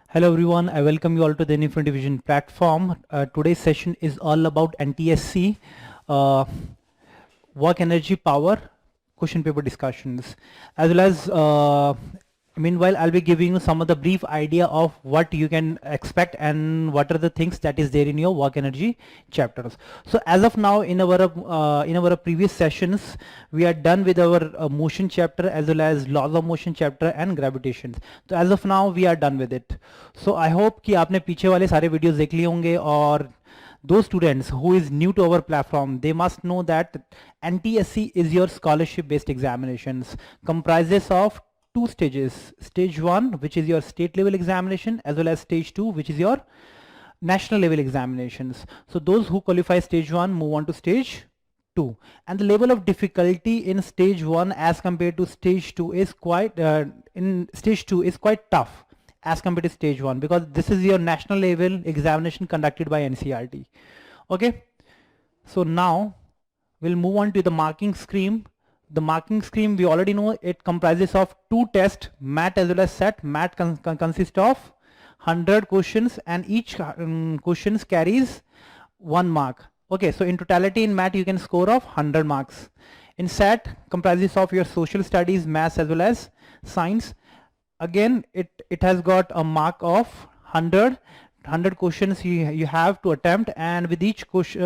Hello everyone, I welcome you all to the Infinity Vision platform. Today's session is all about NTSC, uh, work energy power, question paper discussions, as well as meanwhile I'll be giving you some of the brief idea of what you can expect and what are the things that is there in your work energy chapters. So as of now in our previous sessions we are done with our motion chapter as well as laws of motion chapter and gravitation. So as of now we are done with it. So I hope कि आपने पीछे वाले सारे videos देख लिए होंगे और those students who is new to our platform, they must know that NTSC is your scholarship based examinations, comprises of two stages. Stage 1, which is your state level examination, as well as stage 2, which is your national level examinations. So those who qualify stage 1 move on to stage 2, and the level of difficulty in stage 1 as compared to stage 2 is quite tough as compared to stage 1, because this is your national level examination conducted by NCERT. Okay, so now we'll move on to the marking scheme. The marking scheme, we already know it comprises of two tests, MAT as well as SET. MAT consists of 100 questions and each questions carries 1 mark. Okay, so in totality in MAT you can score of 100 marks. In SET comprises of your social studies, maths as well as science. Again it has got a mark of 100 questions you have to attempt, and with each question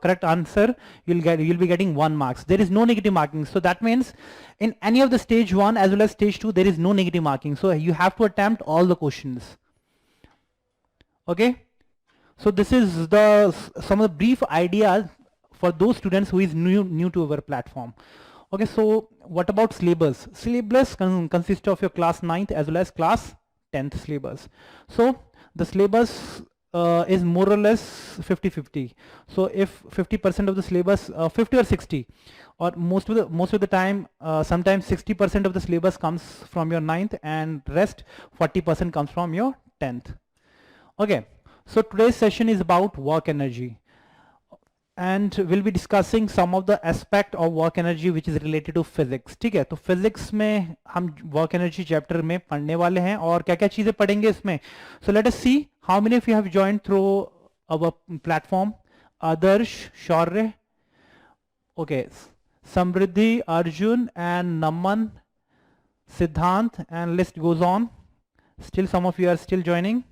correct answer you'll be getting 1 marks. There is no negative marking, so that means in any of the stage 1 as well as stage 2 there is no negative marking, so you have to attempt all the questions. Okay, so this is the some of the brief ideas for those students who is new to our platform. Okay, so what about syllabus? Syllabus consists of your class 9th as well as class 10th syllabus. So the syllabus is more or less 50-50. So if 50% of the syllabus, 50 or 60, or most of the time, sometimes 60% of the syllabus comes from your 9th and rest 40% comes from your 10th. Okay, so today's session is about work energy, and we'll be discussing some of the aspect of work energy which is related to physics. ठीक है, तो physics में हम work energy chapter में पढ़ने वाले हैं और क्या क्या चीजें पढ़ेंगे इसमें. So let us see how many of you have joined through our platform. Adarsh, Shaurya, okay, Samriddhi, Arjun and Naman, Siddhant, and list goes on. Still some of you are still joining.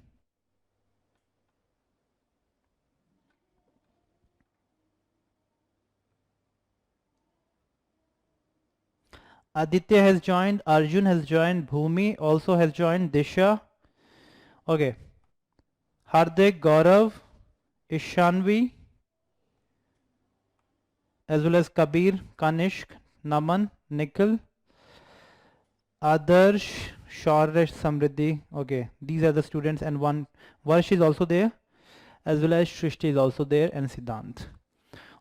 Aditya has joined, Arjun has joined, Bhumi also has joined, Disha, okay, Hardik, Gaurav, Ishanvi, as well as Kabir, Kanishk, Naman, Nikhil, Adarsh, Shaurya, Samriddhi. Okay, these are the students, and one Varsh is also there, as well as Shrishti is also there, and Siddhant.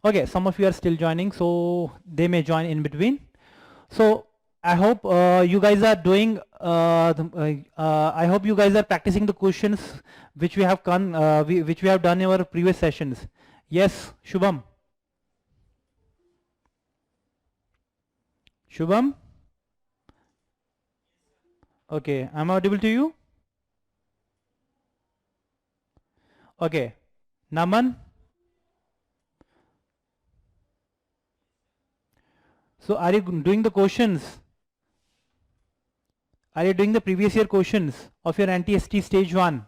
Okay, some of you are still joining, so they may join in between. So I hope you guys are doing. I hope you guys are practicing the questions which we have which we have done in our previous sessions. Yes, Shubham. Shubham. Okay, am I audible to you? Okay, Naman. So are you doing the questions? Are you doing the previous year questions of your NTST stage 1?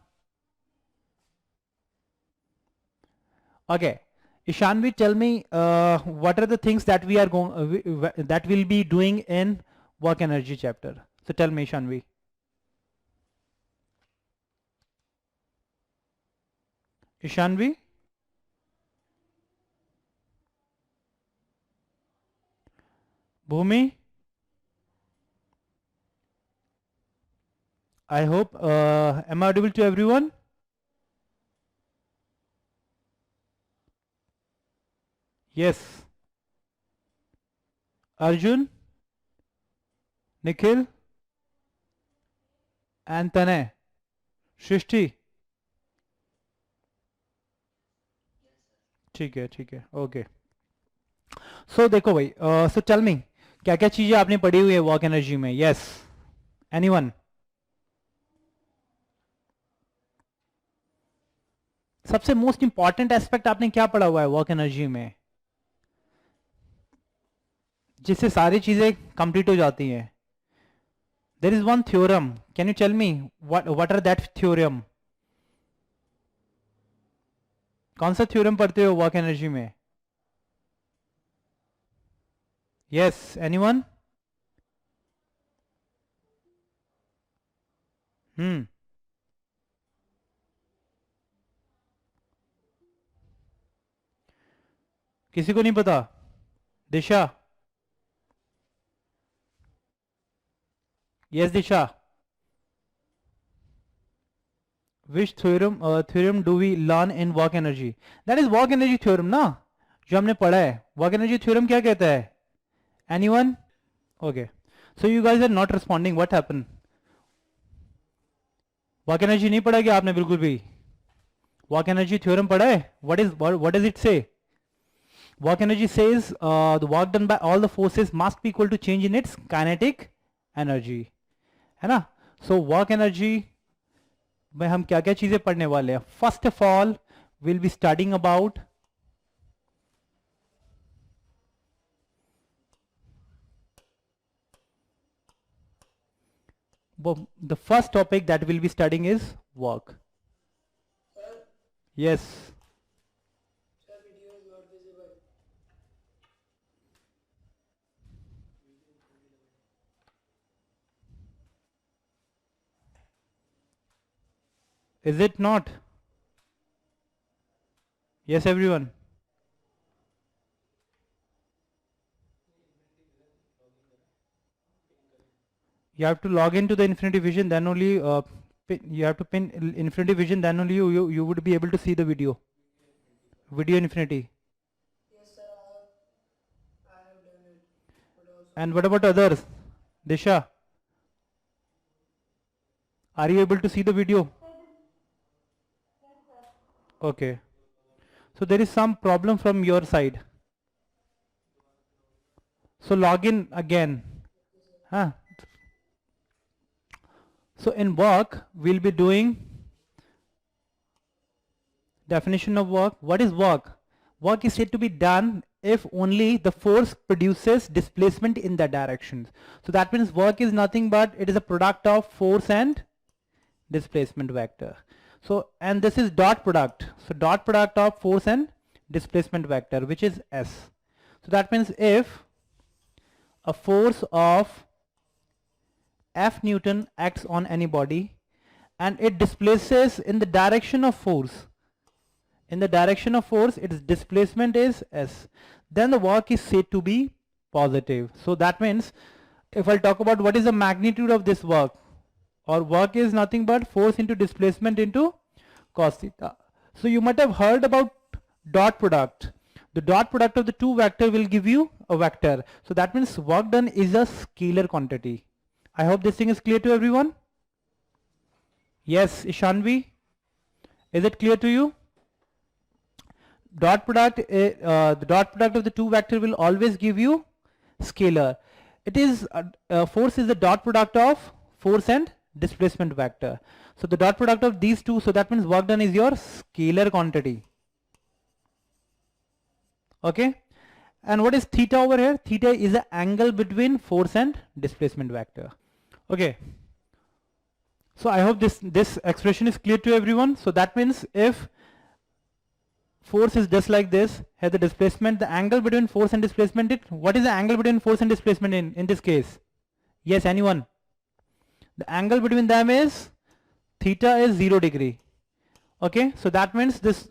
Okay, Ishanvi, tell me what are the things that we are going that we'll be doing in work energy chapter. So tell me, Ishanvi. Ishanvi. Bhumi. I hope am I audible to everyone? Yes. Arjun, Nikhil, and Tanay. Shrishti. ठीक है okay. सो देखो भाई, so tell me क्या क्या चीजें आपने पढ़ी हुई है वर्क एनर्जी में. Yes, anyone? सबसे मोस्ट इंपॉर्टेंट एस्पेक्ट आपने क्या पढ़ा हुआ है वर्क एनर्जी में, जिससे सारी चीजें कंप्लीट हो जाती हैं? There is one theorem, can you tell me what are that theorem? कौन सा थ्योरम पढ़ते हो वर्क एनर्जी में? Yes, anyone? किसी को नहीं पता? Disha? Yes Disha, which theorem do we learn in work energy? That is work energy theorem ना, जो हमने पढ़ा है। वर्क एनर्जी थ्योरम क्या कहता है? Anyone? Okay, so you guys are not responding, what happen? Work energy नहीं पढ़ा क्या आपने बिल्कुल भी? वर्क एनर्जी थ्योरम पढ़ा है? what does it say? Work energy says the work done by all the forces must be equal to change in its kinetic energy, है ना? So work energy में हम क्या क्या चीजें पढ़ने वाले हैं? First of all will be starting about the first topic that we'll be studying is work. Sir? Yes. Sir, video is not visible. Is it not? Yes, everyone. You have to log into the Infinity Vision, then only you have to pin Infinity Vision, then only you would be able to see the video. Video Infinity. Yes, sir. I have done it. And what about others? Disha, are you able to see the video? Okay. So there is some problem from your side. So log in again. Huh? So in work, we'll be doing definition of work. What is work? Work is said to be done if only the force produces displacement in the directions. So that means work is nothing but it is a product of force and displacement vector. So, and this is dot product. So dot product of force and displacement vector, which is S. So that means if a force of F Newton acts on any body and it displaces in the direction of force, its displacement is S, then the work is said to be positive. So that means if I'll talk about what is the magnitude of this work, or work is nothing but force into displacement into cos theta. So you might have heard about dot product. The dot product of the two vector will give you a vector. So that means work done is a scalar quantity. I hope this thing is clear to everyone. Yes, Ishanvi, is it clear to you? Dot product, the dot product of the two vector will always give you scalar. It is force is the dot product of force and displacement vector. So the dot product of these two, so that means work done is your scalar quantity. Okay, and what is theta over here? Theta is the angle between force and displacement vector. Okay, so I hope this expression is clear to everyone. So that means if force is just like this, here the displacement, the angle between force and displacement, what is the angle between force and displacement in this case? Yes, anyone? The angle between them is theta is 0 degree. Okay, so that means this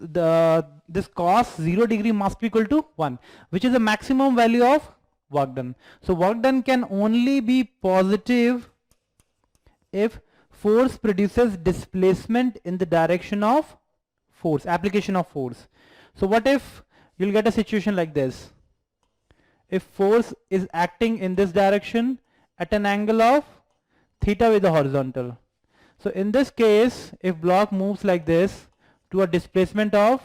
cos 0 degree must be equal to 1, which is the maximum value of work done. So work done can only be positive if force produces displacement in the direction of force, application of force. So what if you'll get a situation like this? If force is acting in this direction at an angle of theta with the horizontal. So in this case, if block moves like this to a displacement of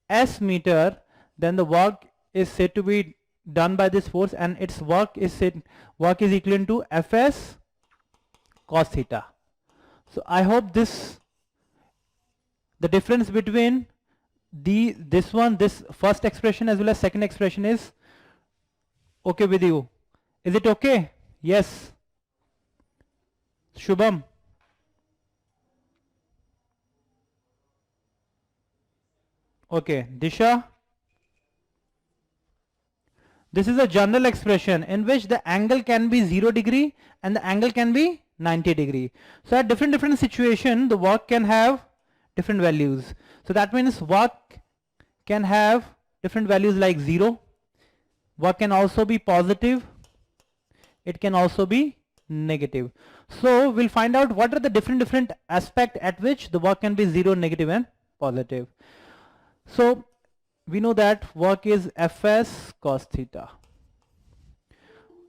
s meter, then the work is said to be done by this force, and its work is equivalent to Fs cos theta. So I hope this the difference between this first expression as well as second expression is okay with you? Is it okay? Yes. Shubham. Okay. Disha. This is a general expression in which the angle can be 0 degree and the angle can be 90 degree. So at different situation, the work can have different values. So that means work can have different values like 0. Work can also be positive. It can also be negative. So we'll find out what are the different aspect at which the work can be 0, negative and positive. So we know that work is Fs cos theta.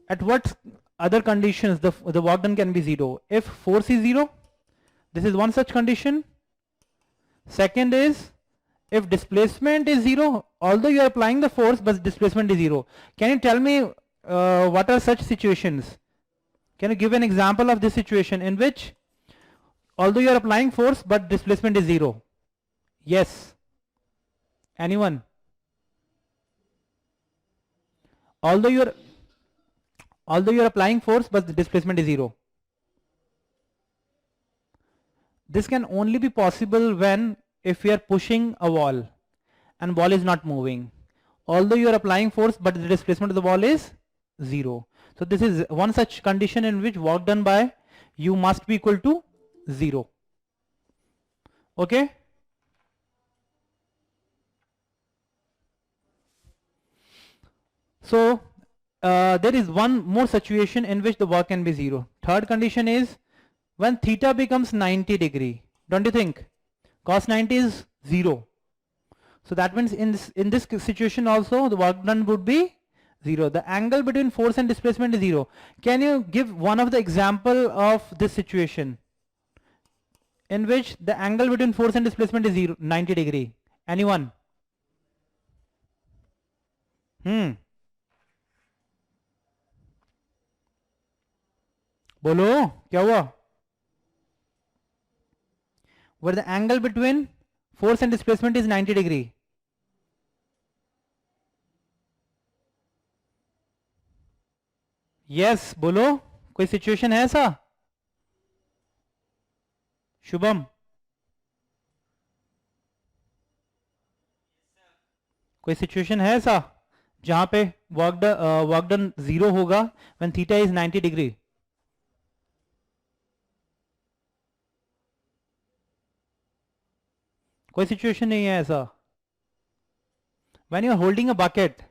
At what other conditions the work done can be 0? If force is 0, this is one such condition. Second is if displacement is 0, although you are applying the force but displacement is 0. Can you tell me what are such situations? Can you give an example of this situation in which although you are applying force but displacement is 0? Yes. Anyone? Although you are applying force but the displacement is 0. This can only be possible when if we are pushing a wall and wall is not moving. Although you are applying force but the displacement of the wall is 0. So this is one such condition in which work done by you must be equal to 0. Okay. So there is one more situation in which the work can be 0. Third condition is when theta becomes 90 degree. Don't you think? Cos 90 is 0. So that means in this situation also the work done would be 0. The angle between force and displacement is 0. Can you give one of the example of this situation in which the angle between force and displacement is 0, 90 degree? Anyone? बोलो क्या हुआ? Where the angle between force and displacement is 90 degree. Yes, बोलो कोई situation है ऐसा? शुभम कोई situation है ऐसा जहां पे वर्क डन 0 होगा when theta is 90 degree? कोई सिचुएशन नहीं है ऐसा. When you are holding a bucket,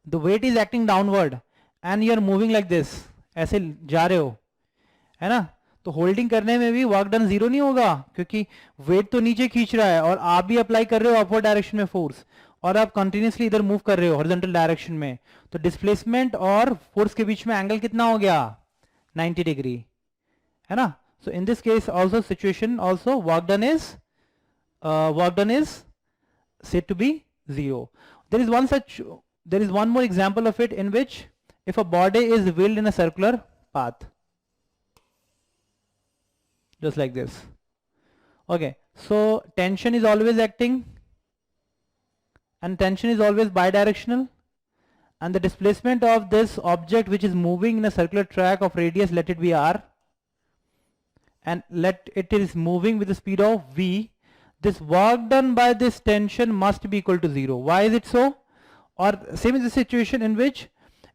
the weight is acting downward and you are moving like this, ऐसे जा रहे हो, है ना? तो होल्डिंग करने में भी वर्क डन 0 नहीं होगा क्योंकि वेट तो नीचे खींच रहा है और आप भी अप्लाई कर रहे हो अपवर्ड डायरेक्शन में फोर्स और आप कंटिन्यूसली इधर मूव कर रहे हो हॉरिजॉन्टल डायरेक्शन में. तो डिस्प्लेसमेंट और फोर्स के बीच में एंगल कितना हो गया? 90 डिग्री, है ना? So in this case also situation also work done is said to be 0. There is one more example of it in which if a body is wheeled in a circular path, just like this. Okay, so tension is always acting and tension is always bidirectional, and the displacement of this object which is moving in a circular track of radius, let it be r, and let it is moving with the speed of v. This work done by this tension must be equal to 0. Why is it so? Or same is the situation in which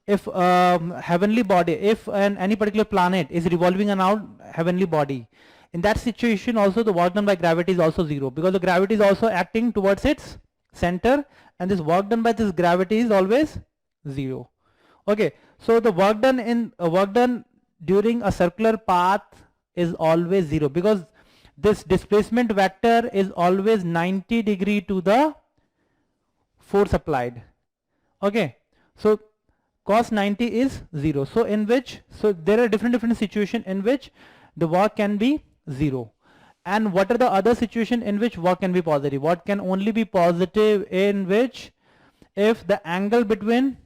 if heavenly body, if any particular planet is revolving around heavenly body, in that situation also the work done by gravity is also 0 because the gravity is also acting towards its center and this work done by this gravity is always 0. Okay, so the work done during a circular path is always 0 because this displacement vector is always 90 degree to the force applied. Okay, so cos 90 is 0. So in which, so there are different situation in which the work can be 0. And what are the other situation in which work can be positive? What can only be positive in which if the angle between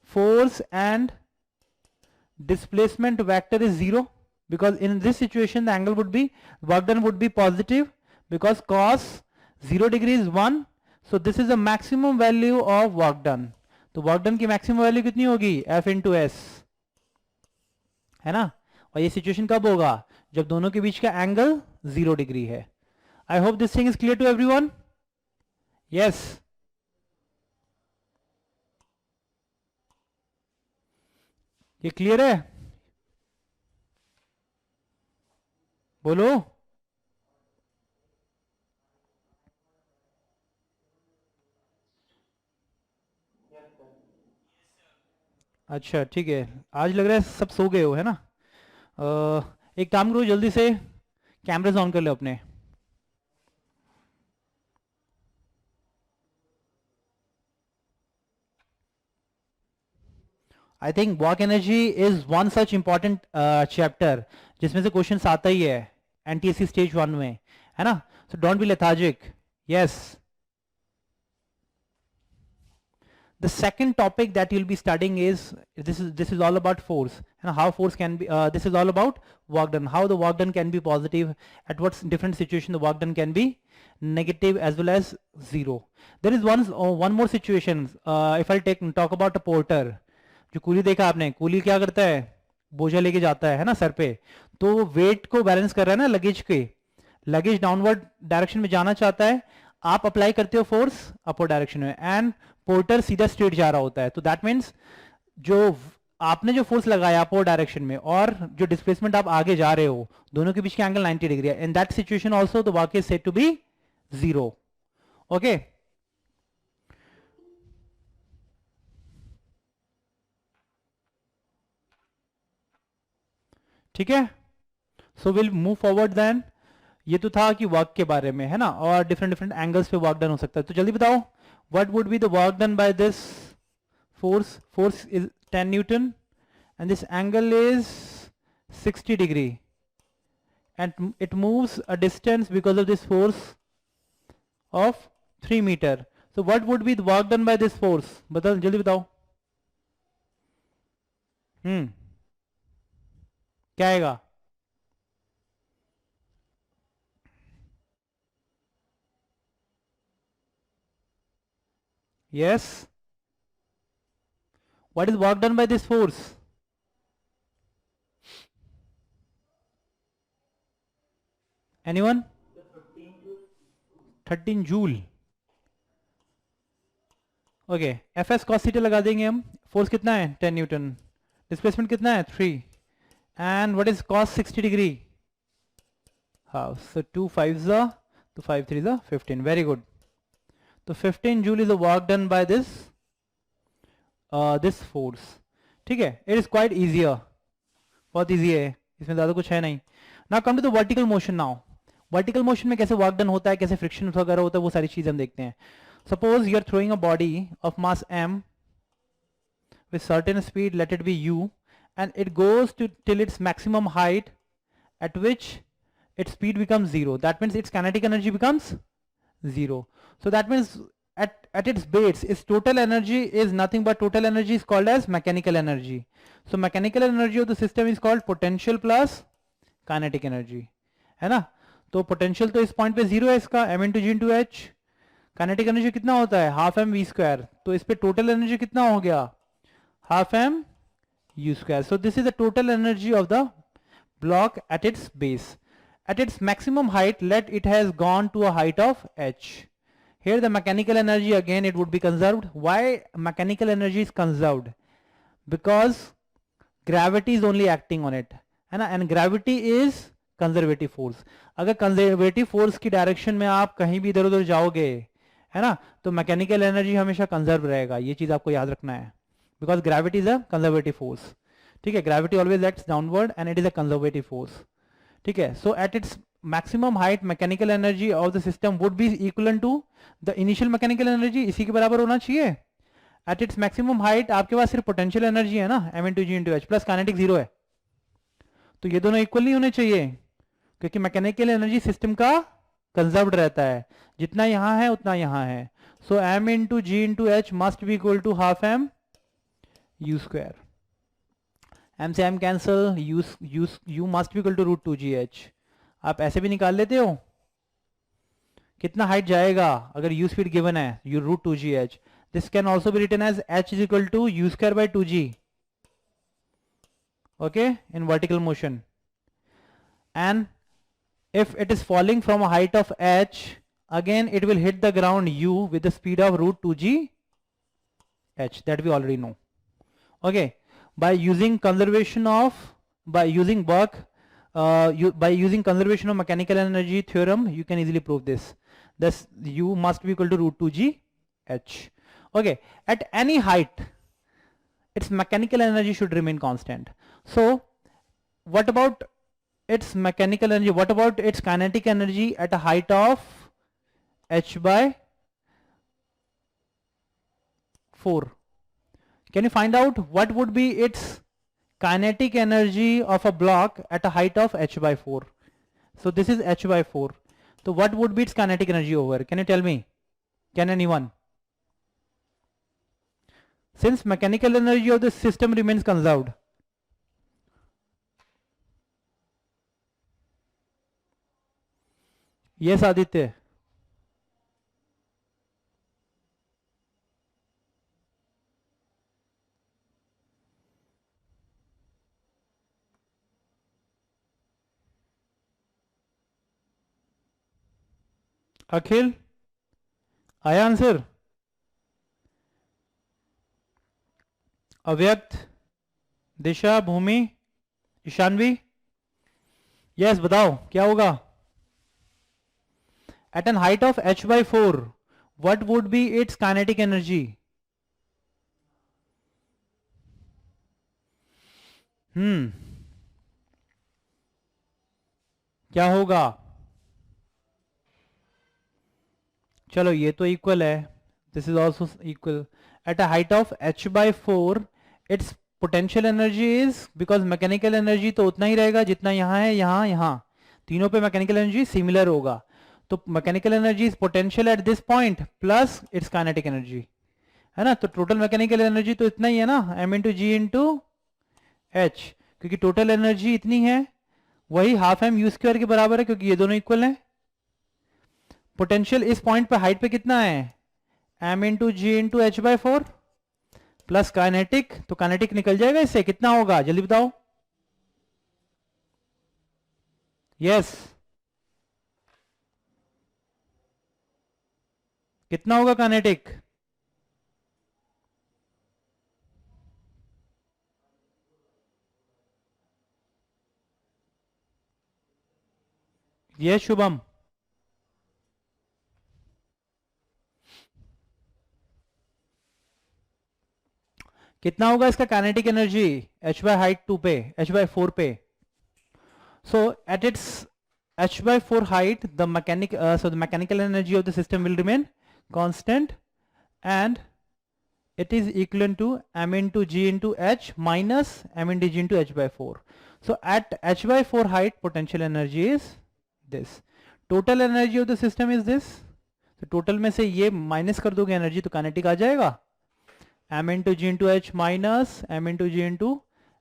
force and displacement vector is 0, because in this situation the angle would be, work done would be positive because cos 0 degree is 1, so this is the maximum value of work done. तो work done की maximum value कितनी होगी, F into S, है ना. और ये situation कब होगा, जब दोनों के बीच का एंगल 0 डिग्री है. I hope this thing is clear to everyone. Yes, ये क्लियर है, बोलो. अच्छा ठीक है, आज लग रहा है सब सो गए हो, है ना. एक काम करो, जल्दी से कैमरास ऑन कर लो अपने. I think work energy is one such important chapter जिसमें से क्वेश्चन आता ही है एनटीएससी स्टेज 1 में, है ना. So don't be lethargic. Yes, the second topic that you'll be studying is this is all about force and how force can be this is all about work done, how the work done can be positive, at what different situation the work done can be negative as well as zero. There is one more situation. If I'll talk about a porter, जो coolie देखा आपने, coolie क्या करता है, बोझा लेके जाता है ना सर पे, तो वेट को बैलेंस कर रहा है ना लगेज के, लगेज डाउनवर्ड डायरेक्शन में जाना चाहता है, आप अप्लाई करते हो फोर्स अपवर्ड डायरेक्शन में, एंड पोर्टर सीधा स्ट्रेट जा रहा होता है. तो दैट मीन्स जो आपने जो फोर्स लगाया अपवर्ड डायरेक्शन में और जो डिस्प्लेसमेंट आप आगे जा रहे हो, दोनों के बीच का एंगल 90 डिग्री है. In that situation also the work is said to be zero. Okay, ठीक है. So will move forward then. ये तो था कि वर्क के बारे में, है ना, और डिफरेंट डिफरेंट एंगल्स पे वर्क डन हो सकता है. तो जल्दी बताओ, what would be the work done by this force? Force is 10 Newton and this angle is 60 degree and it moves a distance because of this force of 3 meter. So what would be the work done by this force? बताओ, जल्दी बताओ. क्या आएगा? Yes. What is work done by this force? Anyone? 13 joule. Okay, F S cos theta लगा देंगे हम. Force कितना है, 10 न्यूटन. डिस्प्लेसमेंट कितना है, 3. And what is cos 60 degree? How? So 2 5 तो 5 3 15. Very good. तो 15 joule is the work done by this this force. ठीक है, इट इज क्वाइट इजियर, बहुत इजी है, इसमें ज्यादा कुछ है नहीं. Now come to the vertical motion. Now vertical motion में कैसे वर्क डन होता है, कैसे फ्रिक्शन वगैरह होता है, वो सारी चीजें हम देखते हैं. Suppose you are throwing a body of mass m with certain speed, let it be u, and it goes to till its maximum height, at which its speed becomes 0. That means its kinetic energy becomes 0. So that means at its base, its total energy is nothing but total energy is called as mechanical energy. So mechanical energy of the system is called potential plus kinetic energy, है ना. तो potential तो इस point पे 0 है इसका, m into g into H. kinetic energy कितना होता है, हाफ एम वी स्क्वायर. तो इस पे टोटल एनर्जी कितना हो गया, half m u square. So this is the total energy of the block at its base. At its maximum height, let it has gone to a height of h. Here the mechanical energy again it would be conserved. Why mechanical energy is conserved? Because gravity is only acting on it, है ना, and gravity is conservative force. अगर conservative force की direction में आप कहीं भी इधर उधर जाओगे, है ना, तो मैकेनिकल एनर्जी हमेशा कंजर्व रहेगा. ये चीज आपको याद रखना है. Because gravity is a conservative force. ठीक है, gravity always acts downward and it is a conservative force. ठीक है, so at its maximum height mechanical energy of the system would be equivalent to the initial mechanical energy. इसी के बराबर होना चाहिए. At its maximum height आपके पास सिर्फ potential energy है ना, m into g into h, plus kinetic 0 है. तो ये दोनों इक्वल नहीं होने चाहिए, क्योंकि मैकेनिकल एनर्जी सिस्टम का कंजर्व्ड रहता है. जितना यहाँ है उतना यहाँ है. So m into g into h must be equal to half m u square. m से m cancel, u must be equal to root 2 gh. आप ऐसे भी निकाल लेते हो, कितना हाइट जाएगा अगर u स्पीड गिवन है, u root 2gh. This can also be written as h is equal to u square by 2g. okay, in vertical motion. And if it is falling from a height of h, again it will hit the ground u with the speed of root 2g h, that we already know. Okay, by using conservation of, by using work, by using conservation of mechanical energy theorem, you can easily prove this. Thus u must be equal to root 2g h. Okay, at any height its mechanical energy should remain constant. So what about its mechanical energy, what about its kinetic energy at a height of h by 4? Can you find out what would be its kinetic energy of a block at a height of h by 4? So this is h by 4. So what would be its kinetic energy over? Can you tell me? Can anyone? Since mechanical energy of the system remains conserved. Yes, Aditya. Akhil, I answer. अव्यक्त, दिशा, भूमि, Ishanvi, yes बताओ क्या होगा? At an height of h by 4, what would be its kinetic energy? क्या होगा? चलो ये तो equal है, this is also equal. At a height of h by 4, its potential energy is, because mechanical energy तो उतना ही रहेगा जितना यहाँ है, यहाँ तीनों पे मैकेनिकल एनर्जी सिमिलर होगा. तो mechanical energy is potential at this point plus it's kinetic energy, है ना. तो टोटल मैकेनिकल एनर्जी तो इतना ही है ना, m into g into h, क्योंकि टोटल एनर्जी इतनी है, वही हाफ एम यू स्क्वायर के बराबर है, क्योंकि ये दोनों इक्वल हैं. पोटेंशियल इस पॉइंट पे हाइट पे कितना है, m into g into h by 4 plus kinetic, तो काइनेटिक निकल जाएगा इससे, कितना होगा जल्दी बताओ. यस, कितना होगा काइनेटिक? यस शुभम, कितना होगा इसका kinetic energy h by height 2 पे, h बाय 4 पे. सो at its h by 4 height, the mechanical energy of the system will remain constant, and it is equivalent to m into g into h minus m into g into h by 4. So at h by 4 height, potential energy is this. Total energy of the system is this. तो total में से ये minus कर दोगे energy तो kinetic आ जाएगा, m into g into h minus m into g into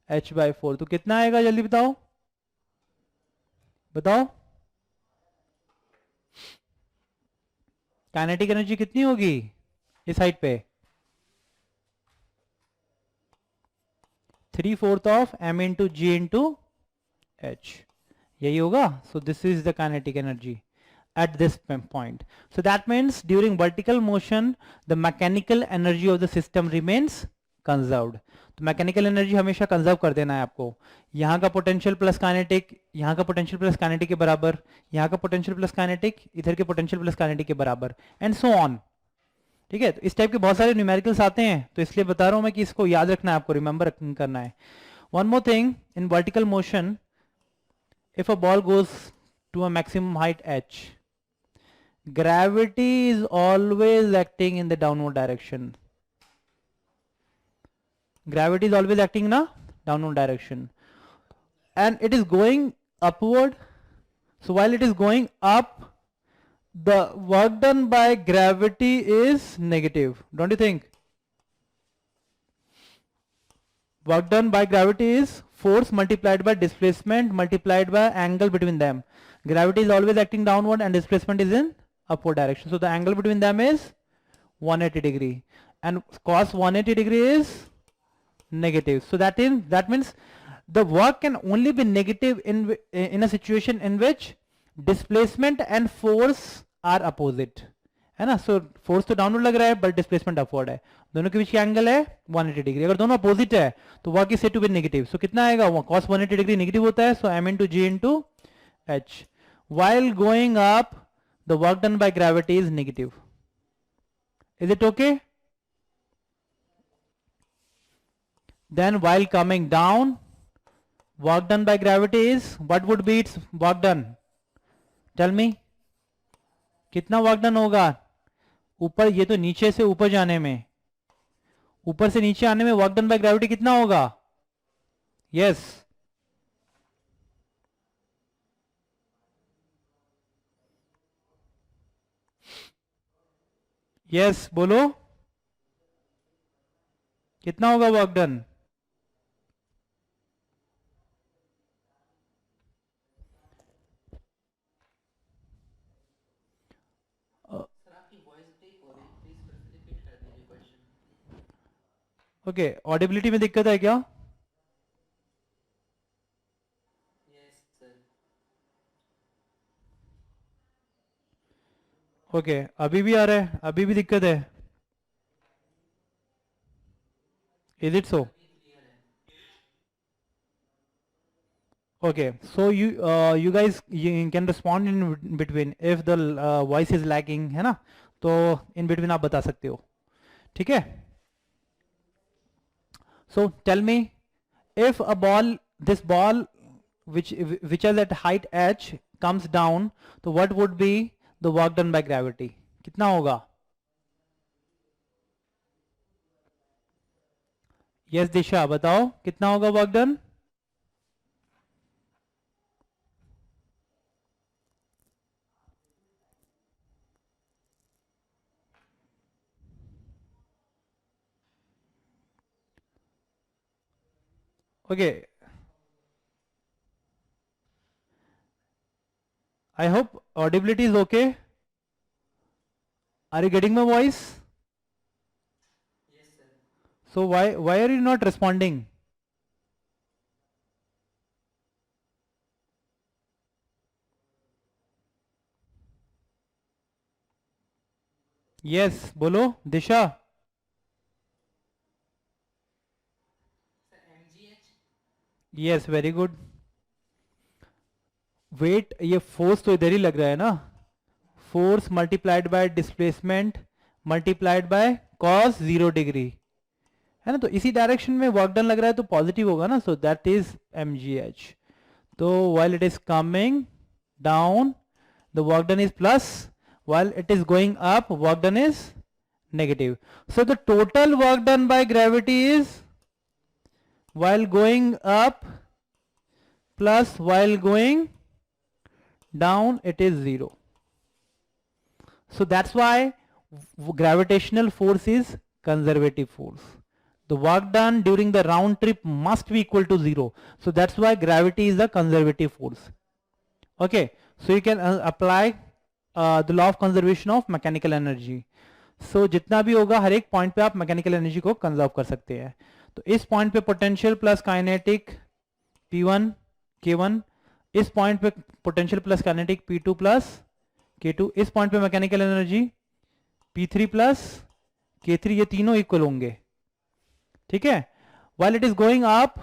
h by 4. तो कितना आएगा जल्दी बताओ, बताओ काइनेटिक एनर्जी कितनी होगी इस हाइट पे? 3/4 of m into g into h, यही होगा. So this is the kinetic energy at this point. So that means during vertical motion the mechanical energy of the system remains conserved. तो mechanical energy हमेशा conserve कर देना है आपको. यहाँ का पोटेंशियल प्लस काइनेटिक, यहाँ का पोटेंशियल प्लस काइनेटिक के बराबर, यहाँ का पोटेंशियल प्लस काइनेटिक, इधर के पोटेंशियल प्लस काइनेटिक के बराबर, एंड सो ऑन. ठीक है, तो इस टाइप के बहुत सारे न्यूमेरिकल्स आते हैं, तो इसलिए बता रहा हूँ मैं कि इसको याद रखना है आपको, रिमेंबर करना है. One more thing, in vertical motion if a ball goes to a maximum height h, gravity is always acting in the downward direction. Gravity is always acting in a downward direction, and it is going upward. So while it is going up, the work done by gravity is negative, don't you think? Work done by gravity is force multiplied by displacement multiplied by angle between them. Gravity is always acting downward and displacement is in upward direction. So the angle between them is 180 degree, and cos 180 degree is negative. So that means the work can only be negative in a situation in which displacement and force are opposite, है ना. So force तो downward लग रहा है but displacement upward है, दोनों के बीच की एंगल है 180 डिग्री. अगर दोनों अपोजिट है तो work is said to be negative. So कितना आएगा, cos 180 डिग्री नेगेटिव होता है. So m into g into h. while going up the work done by gravity is negative. Is it okay? Then while coming down, work done by gravity is, what would be its work done? Tell me. कितना work done होगा ऊपर, ये तो नीचे से ऊपर जाने में, ऊपर से नीचे आने में वर्क डन बाय ग्रेविटी कितना होगा? यस यस बोलो, कितना होगा वर्क डन? ओके, ऑडिबिलिटी में दिक्कत है क्या? ओके, अभी भी आ रहा है, अभी भी दिक्कत है? Is it so? Okay, so you guys you can respond in between if the voice is lagging, है ना, तो in between आप बता सकते हो, ठीक है. So tell me, if a ball, this ball which is at height h comes down, तो what would be the work done by gravity? कितना होगा? Yes दिशा बताओ, कितना होगा work done? Okay, I hope audibility is okay. Are you getting my voice? Yes, sir. So why are you not responding? Yes, बोलो दिशा. Yes, very good. Wait, ये force तो इधर ही लग रहा है ना, force multiplied by displacement multiplied by cos 0 degree, है ना. तो इसी डायरेक्शन में वर्क डन लग रहा है तो पॉजिटिव होगा ना. सो दैट इज mgh. तो while it is coming down the work done is plus, while it is going up work done is negative. So the total work done by gravity is while going up plus while going down it is 0. So that's why gravitational force is conservative force. The work done during the round trip must be equal to 0. So that's why gravity is a conservative force. Okay, so you can apply the law of conservation of mechanical energy. So जितना भी होगा हर एक point पे आप mechanical energy को conserve कर सकते हैं. तो इस पॉइंट पे potential plus kinetic P1 K1, इस पॉइंट पे potential plus kinetic P2 plus K2, इस पॉइंट पे mechanical energy P3 plus K3, ये तीनों इक्वल होंगे, ठीक है. while it is going up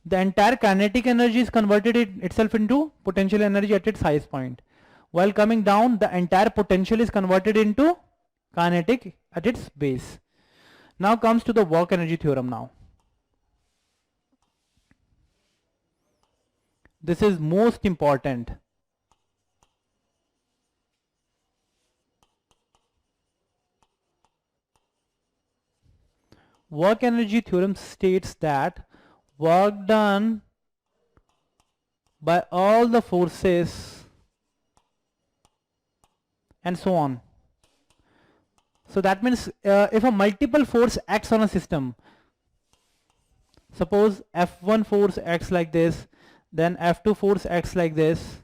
the entire kinetic energy is converted itself into potential energy at its highest point. While coming down the entire potential is converted into kinetic at its base. Now comes to the work energy theorem. Now this is most important. Work energy theorem states that work done by all the forces and so on. So that means if a multiple force acts on a system, suppose F1 force acts like this, then F2 force acts like this,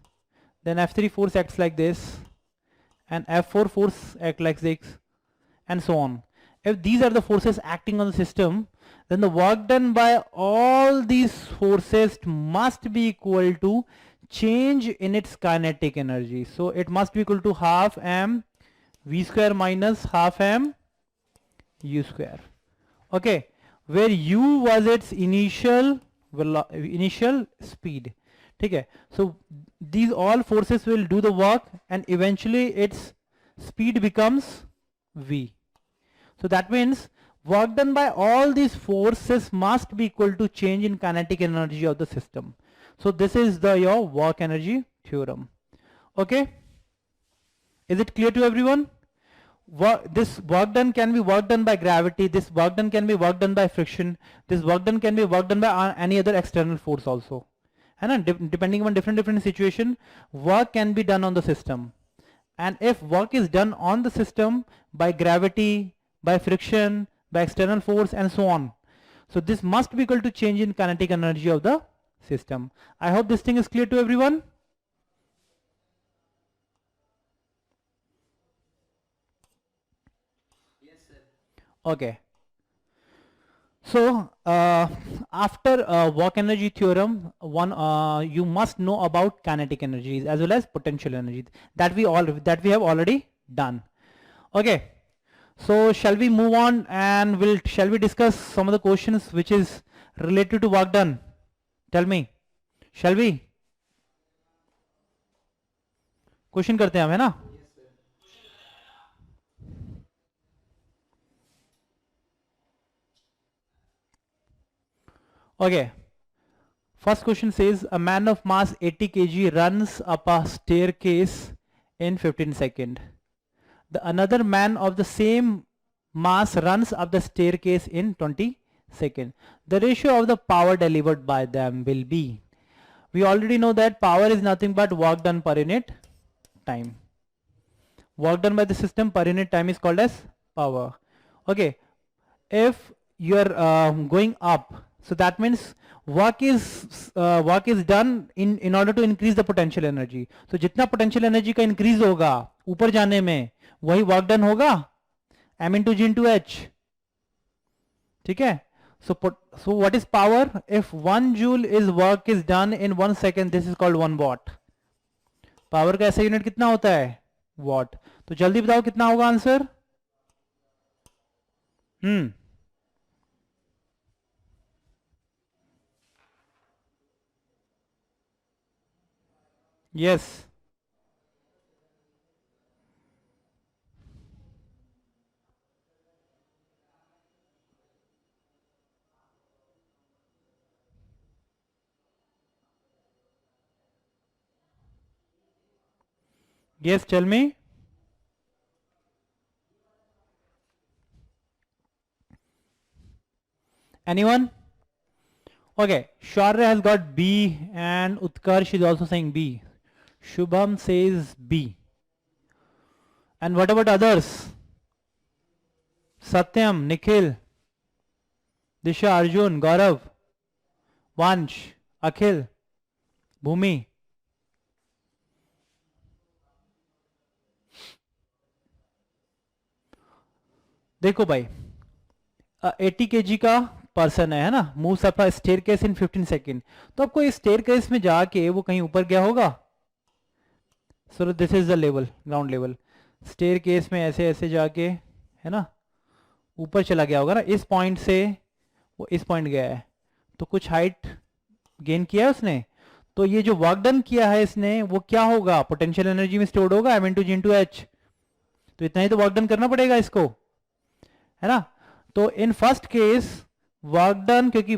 then F3 force acts like this, and F4 force act like this, and so on. If these are the forces acting on the system, then the work done by all these forces must be equal to change in its kinetic energy. So it must be equal to half m v square minus half m u square. Okay, where u was its initial speed. Okay, so these all forces will do the work and eventually its speed becomes v. So that means work done by all these forces must be equal to change in kinetic energy of the system. So this is the your work energy theorem. Okay, is it clear to everyone? This work done can be work done by gravity, this work done can be work done by friction, this work done can be work done by any other external force also. And depending on different situation, work can be done on the system. And if work is done on the system by gravity, by friction, by external force and so on, so this must be equal to change in kinetic energy of the system. I hope this thing is clear to everyone. Yes, sir. Okay. So after work energy theorem, you must know about kinetic energies as well as potential energies that we have already done. Okay. So shall we move on and shall we discuss some of the questions which is related to work done? Tell me, shall we? Question करते हैं हम, है ना? Okay. First question says a man of mass 80 kg runs up a staircase in 15 seconds. The another man of the same mass runs up the staircase in 20 seconds. The ratio of the power delivered by them will be. We already know that power is nothing but work done per unit time. Work done by the system per unit time is called as power. Okay. If you are going up, so that means work is done in order to increase the potential energy. So जितना potential energy का increase होगा ऊपर जाने में वही work done होगा m into g into h. ठीक है? So what is power? If 1 joule is work is done in 1 second, this is called 1 watt. Power का ऐसा यूनिट कितना होता है? वॉट. तो जल्दी बताओ कितना होगा answer? Yes. Yes, tell me. Anyone? Okay, Shaurya has got B and Utkarsh is also saying B. Shubham says B. And what about others? Satyam, Nikhil, Disha, Arjun, Gaurav, Vansh, Akhil, Bhumi. देखो भाई 80 kg का person है ना, moves up staircase इन 15 second. तो आपको इस staircase में जाके वो कहीं ऊपर गया होगा. So this is the level, ground level. Staircase में ऐसे ऐसे जाके है ना ऊपर चला गया होगा ना, इस पॉइंट से वो इस पॉइंट गया है तो कुछ हाइट गेन किया है उसने. तो ये जो वर्क डन किया है इसने वो क्या होगा? पोटेंशियल एनर्जी में स्टोर्ड होगा m into g into h. तो इतना ही तो वर्क डन करना पड़ेगा इसको, है ना. तो in first case work done, क्योंकि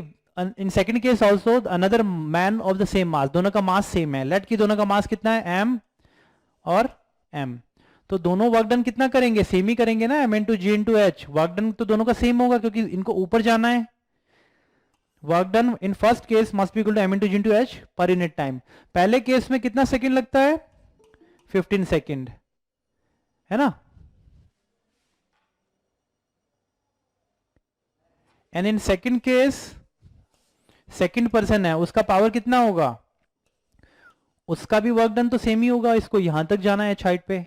in second case also another man of the same mass, दोनों का मास सेम है. लेट की दोनों का मास कितना है? m और m. तो दोनों वर्क डन कितना करेंगे? सेम ही करेंगे ना, m into g into h. Work done तो दोनों का सेम होगा क्योंकि इनको ऊपर जाना है. Work done in first case must be equal to m into g into h per unit time. पहले केस में कितना सेकंड लगता है? 15 सेकंड, है ना. And in second case second person है, उसका पावर कितना होगा? उसका भी वर्क डन तो सेम ही होगा, इसको यहां तक जाना है हाइट पे.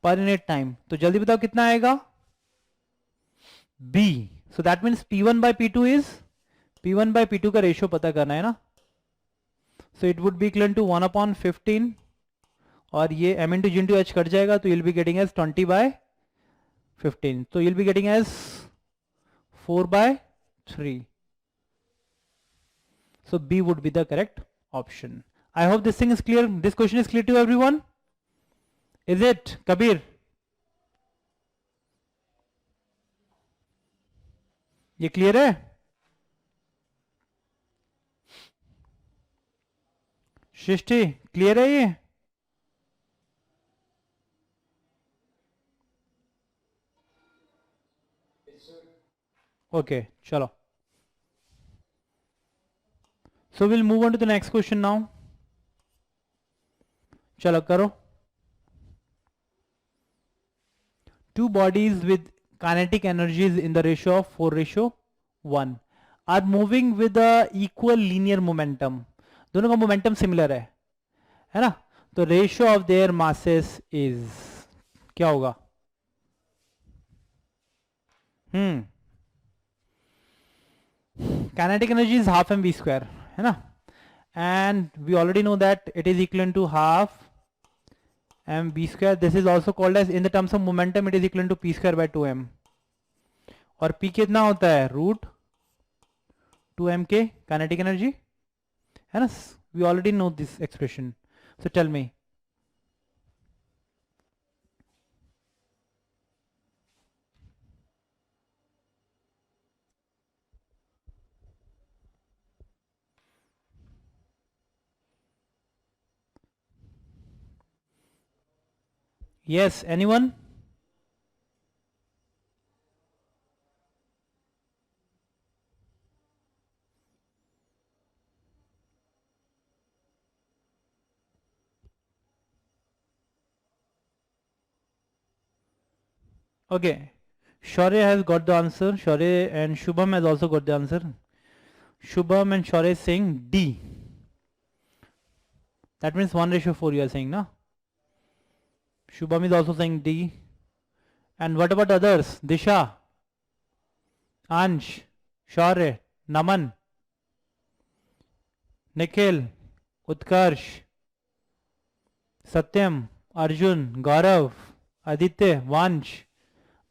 पर यूनिट टाइम। तो जल्दी बताओ कितना आएगा, B। So that means P1 by P2 is, P1 by P2 का रेशियो पता करना है ना। So it would be equal to 1/15 और ये m into g into h cut जाएगा, तो you'll be getting as 20/15, तो you'll be getting as 4/3. So B would be the correct option. I hope this thing is clear. This question is clear to everyone. Is it, Kabir? ये clear है? सृष्टि clear है ये? Okay, चलो. So we'll move on to the next question now. चलो करो. Two bodies with kinetic energies in the ratio of 4:1 are moving with a equal linear momentum. दोनों का momentum similar है ना? तो ratio of their masses is क्या होगा? Kinetic energy is half mv square, है ना? And we already know that it is equivalent to half mv square. This is also called as, in the terms of momentum, it is equivalent to p square by 2m. और p कितना होता है? Root 2m के kinetic energy, है ना? We already know this expression. So tell me. Yes, anyone? Okay, Shaurya has got the answer. Shaurya and Shubham has also got the answer. Shubham and Shaurya is saying D. That means 1:4 you are saying, no? Shubham is also saying D. And what about others? Disha, Ansh, Shaurya, Naman, Nikhil, Utkarsh, Satyam, Arjun, Gaurav, Aditya, Vansh,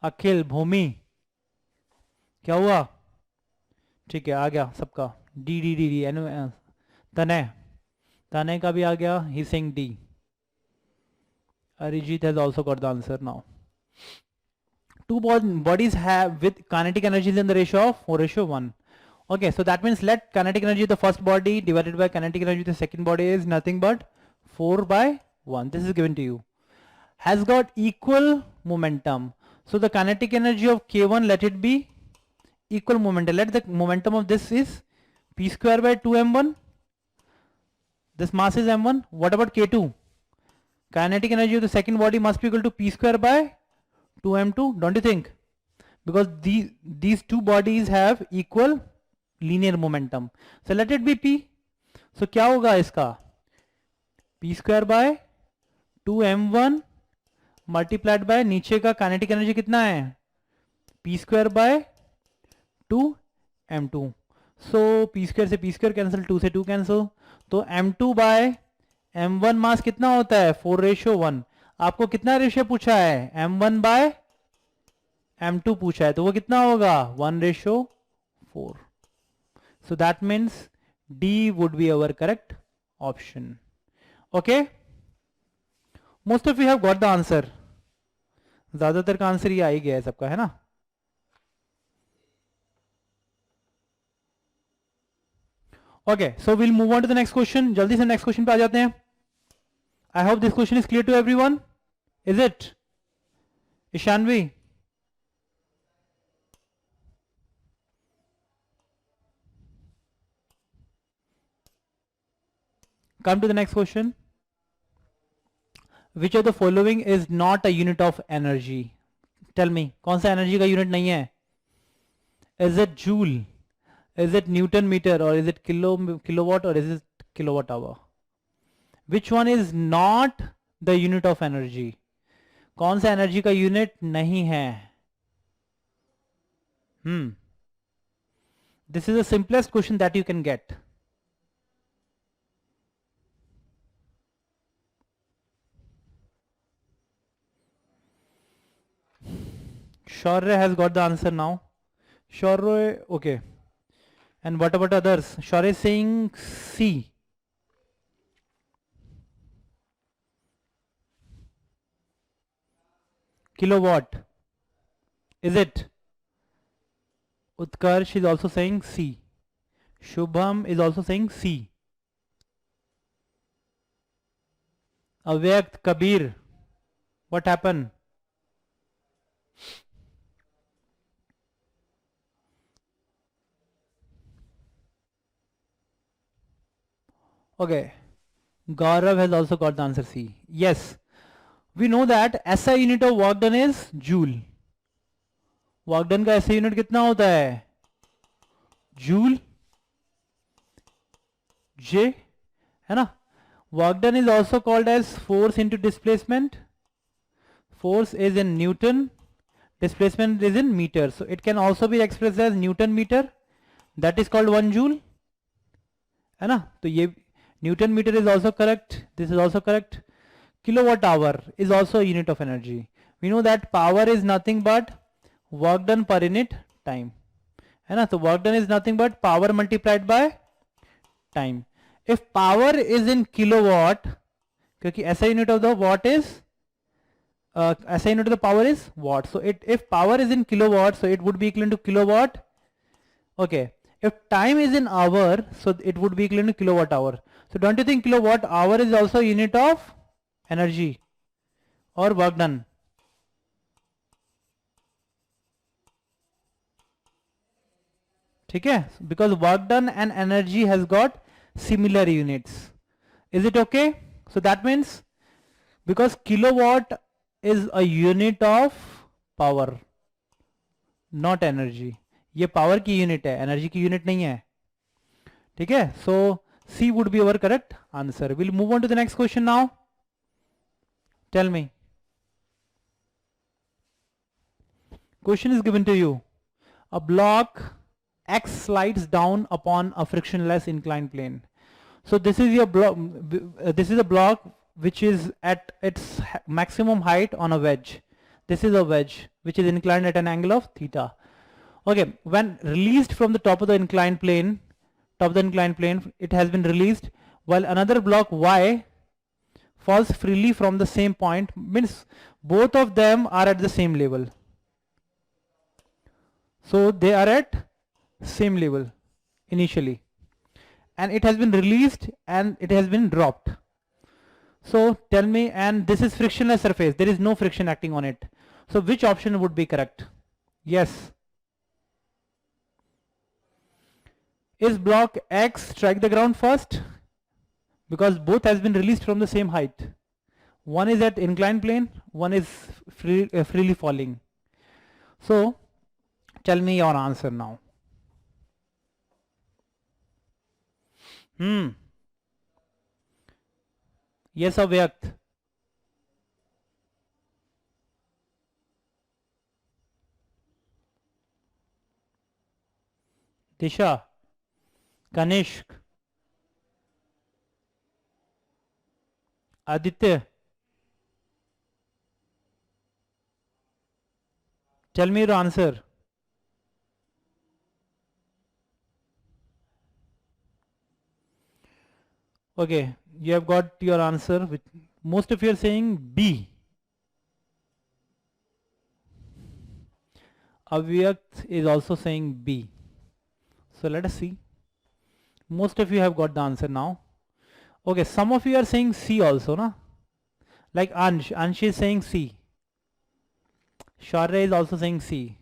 अखिल, भूमि, क्या हुआ? ठीक है, आ गया सबका. D D D D. तनय, तनय का भी आ गया. He saying D. Arijit has also got the answer now. Two bodies have with kinetic energies in the ratio of 4:1. Okay, so that means let kinetic energy of the first body divided by kinetic energy of the second body is nothing but 4/1. This is given to you. Has got equal momentum. So the kinetic energy of K1, let it be equal momentum. Let the momentum of this is p square by 2m1. This mass is m1. What about K2? Kinetic energy of the second body must be equal to p square by 2m2, don't you think? Because these two bodies have equal linear momentum. So let it be p. So क्या होगा इसका? p square by 2m1 multiplied by नीचे का kinetic energy कितना है? p square by 2m2. So p square से p square cancel, 2 से 2 cancel. तो m2 बाय m1 मास कितना होता है? 4:1. आपको कितना रेशियो पूछा है? m1 बाय m2 पूछा है, तो वो कितना होगा? 1:4. सो that means D would be our correct option. Okay, most of you have got the answer. ज्यादातर का आंसर ये आ ही गया है सबका, है ना? Okay, so will move on to the next question. जल्दी से नेक्स्ट क्वेश्चन पे आ जाते हैं. I hope this question is clear to everyone. Is it? Ishanvi, come to the next question. Which of the following is not a unit of energy? Tell me, कौन सा energy का unit नहीं है? Is it joule? Is it Newton meter? Or is it kilowatt? Or is it kilowatt hour? Which one is not the unit of energy? कौन सा energy का unit नहीं है? This is the simplest question that you can get. Shaurya has got the answer now. Shaurya, okay. And what about others? Shaurya is saying C. Kilowatt. Is it? Utkarsh is also saying C. Shubham is also saying C. Avyakt, Kabir, what happened? Okay, Gaurav has also got the answer C. Yes, we know that SI unit of work done is joule. Work done का SI unit कितना होता है? Joule J, है ना? Work done is also called as force into displacement. Force is in Newton, displacement is in meter. So it can also be expressed as Newton meter. That is called 1 joule, है ना? तो ये Newton meter is also correct. This is also correct. Kilowatt hour is also a unit of energy. We know that power is nothing but work done per unit time, है ना? So work done is nothing but power multiplied by time. If power is in kilowatt, क्योंकि SI unit of the watt is SI unit of the power is watt. So if power is in kilowatt, so it would be equivalent to kilowatt. Okay. If time is in hour, so it would be equivalent to kilowatt hour. So don't you think kilowatt hour is also unit of energy or work done? ठीक है? Because work done and energy has got similar units. Is it okay? So that means because kilowatt is a unit of power, not energy. ये power की unit है, energy की unit नहीं है. ठीक है? So C would be our correct answer. We'll move on to the next question now. Tell me. Question is given to you. A block X slides down upon a frictionless inclined plane. So this is your block. This is a block which is at its maximum height on a wedge. This is a wedge which is inclined at an angle of theta. Okay, when released from the top of the inclined plane, it has been released, while another block Y falls freely from the same point, means both of them are at the same level. So they are at same level initially, and it has been released and it has been dropped. So tell me, and this is frictionless surface, there is no friction acting on it. So which option would be correct? Yes. Is block X strike the ground first? Because both has been released from the same height. One is at inclined plane, one is freely falling. So tell me your answer now. Yes, Avyakt. Disha, Kanishk, Aditya. Tell me your answer. Okay, you have got your answer. With most of you are saying B. Avyakt is also saying B. So let us see. Most of you have got the answer now. Okay, some of you are saying C also, na? Like Ansh. Ansh is saying C. Shaurya is also saying C.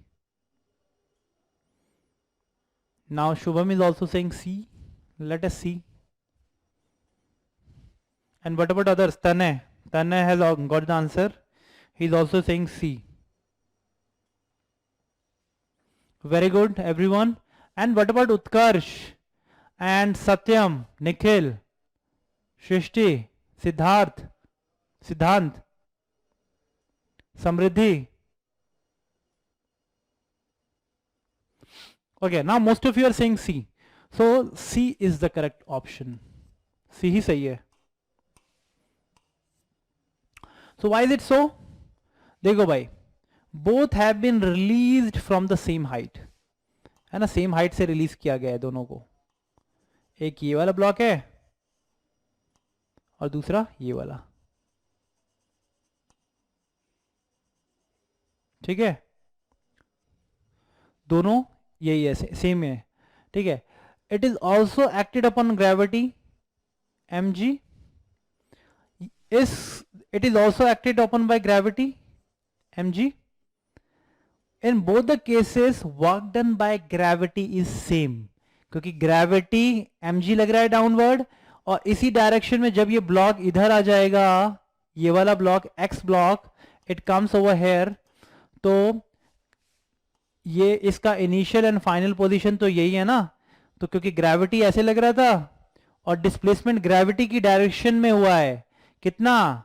Now Shubham is also saying C. Let us see. And what about others? Tanay. Tanay has got the answer. He is also saying C. Very good, everyone. And what about Utkarsh and Satyam, Nikhil, Shrishti, Siddharth, Siddhant, Samriddhi? Okay, now most of you are saying C. So C is the correct option. C ही सही है. So why is it so? देखो भाई, both have been released from the same height. है ना, same height से release किया गया है दोनों को. एक ये वाला ब्लॉक है और दूसरा ये वाला. ठीक है, दोनों यही है, सेम है. ठीक है. It is also acted upon gravity mg. It is also acted upon by gravity mg. In both the cases work done by gravity is same, क्योंकि ग्रेविटी mg लग रहा है डाउनवर्ड, और इसी डायरेक्शन में जब ये ब्लॉक इधर आ जाएगा, ये वाला block x block, it comes over here, तो ये इसका इनिशियल एंड फाइनल पोजीशन तो यही है ना. तो क्योंकि ग्रेविटी ऐसे लग रहा था और डिस्प्लेसमेंट ग्रेविटी की डायरेक्शन में हुआ है, कितना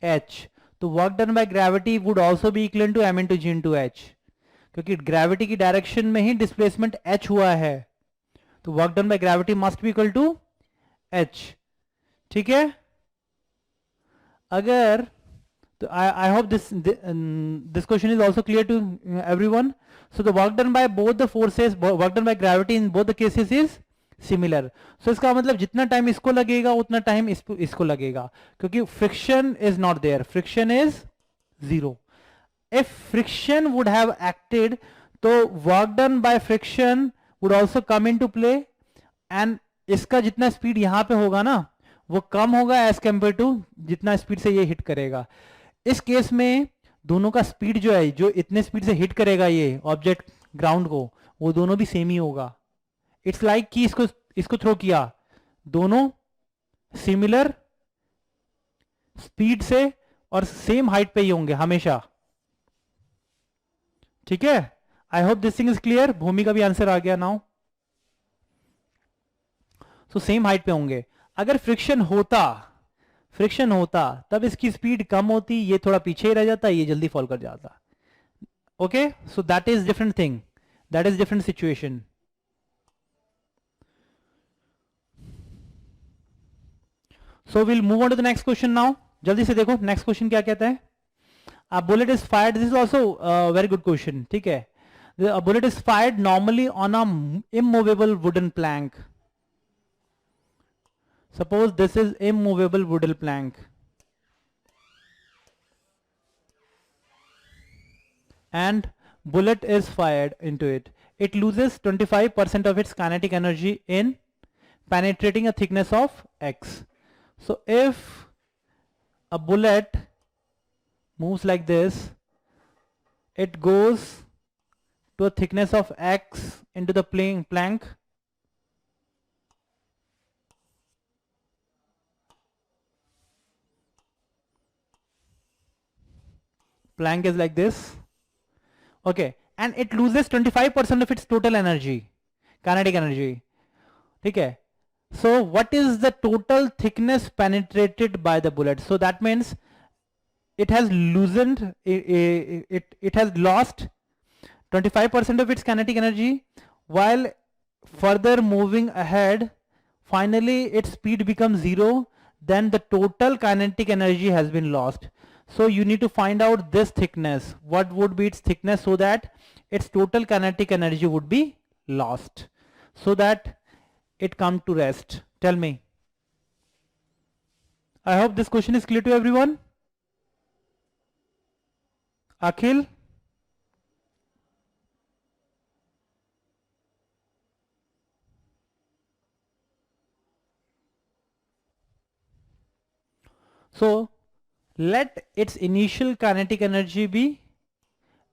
h, तो work done by gravity would also be equal to m into g into h, क्योंकि ग्रेविटी की डायरेक्शन में ही डिस्प्लेसमेंट h हुआ है, तो work done by gravity must be equal to h. ठीक है. अगर तो I hope this question is also clear to everyone. So the work done by both the forces, work done by gravity in both the cases is similar. So इसका मतलब जितना time इसको लगेगा उतना टाइम इसको लगेगा, क्योंकि friction is not there, friction is 0. If friction would have acted, तो work done by friction would also come into play, and इसका जितना स्पीड यहाँ पे होगा ना वो कम होगा एज कम्पेयर टू जितना स्पीड से ये हिट करेगा. इस केस में दोनों का स्पीड जो है, जो इतने स्पीड से हिट करेगा ये ऑब्जेक्ट ग्राउंड को, वो दोनों भी सेम ही होगा. इट्स लाइक कि इसको थ्रो किया, दोनों सिमिलर स्पीड से और सेम हाइट पे ही होंगे हमेशा. ठीक है. I hope this thing is clear. Bhumi का भी आंसर आ गया नाउ. सो सेम हाइट पे होंगे. अगर फ्रिक्शन होता तब इसकी स्पीड कम होती, ये थोड़ा पीछे ही रह जाता, ये जल्दी फॉल कर जाता. Okay, so that is different thing, that is different situation. So will move on to the next question now. जल्दी से देखो नेक्स्ट क्वेश्चन क्या कहता है. A bullet is fired. This is also a very good question. ठीक है. A bullet is fired normally on a immovable wooden plank. Suppose this is immovable wooden plank, and bullet is fired into it. It loses 25% of its kinetic energy in penetrating a thickness of x. So if a bullet moves like this, it goes to a thickness of x into the plank. Plank is like this. Okay, and it loses 25% of its total energy, kinetic energy. ठीक है. So what is the total thickness penetrated by the bullet? So that means it has loosened, it has lost 25% of its kinetic energy, while further moving ahead, finally its speed becomes 0, then the total kinetic energy has been lost. So you need to find out this thickness, what would be its thickness, so that its total kinetic energy would be lost, so that it come to rest. Tell me. I hope this question is clear to everyone. Akhil? So let its initial kinetic energy be,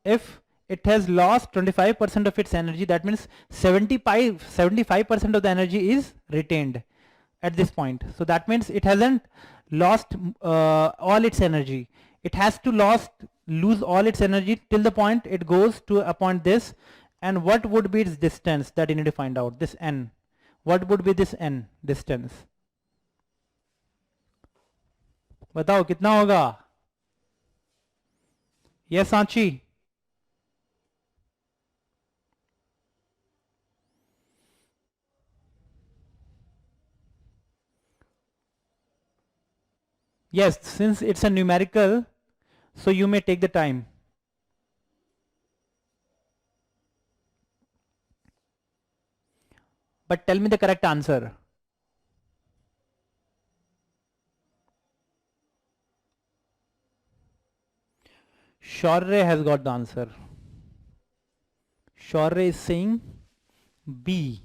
if it has lost 25% of its energy, that means 75% of the energy is retained at this point. So that means it hasn't lost all its energy. It has to lose all its energy till the point it goes to a point this. And what would be its distance? That you need to find out. This n. What would be this n distance? बताओ कितना होगा? Yes, Sanchi. Yes, since it's a numerical, so you may take the time. But tell me the correct answer. Shaurya has got the answer. Shaurya is saying B.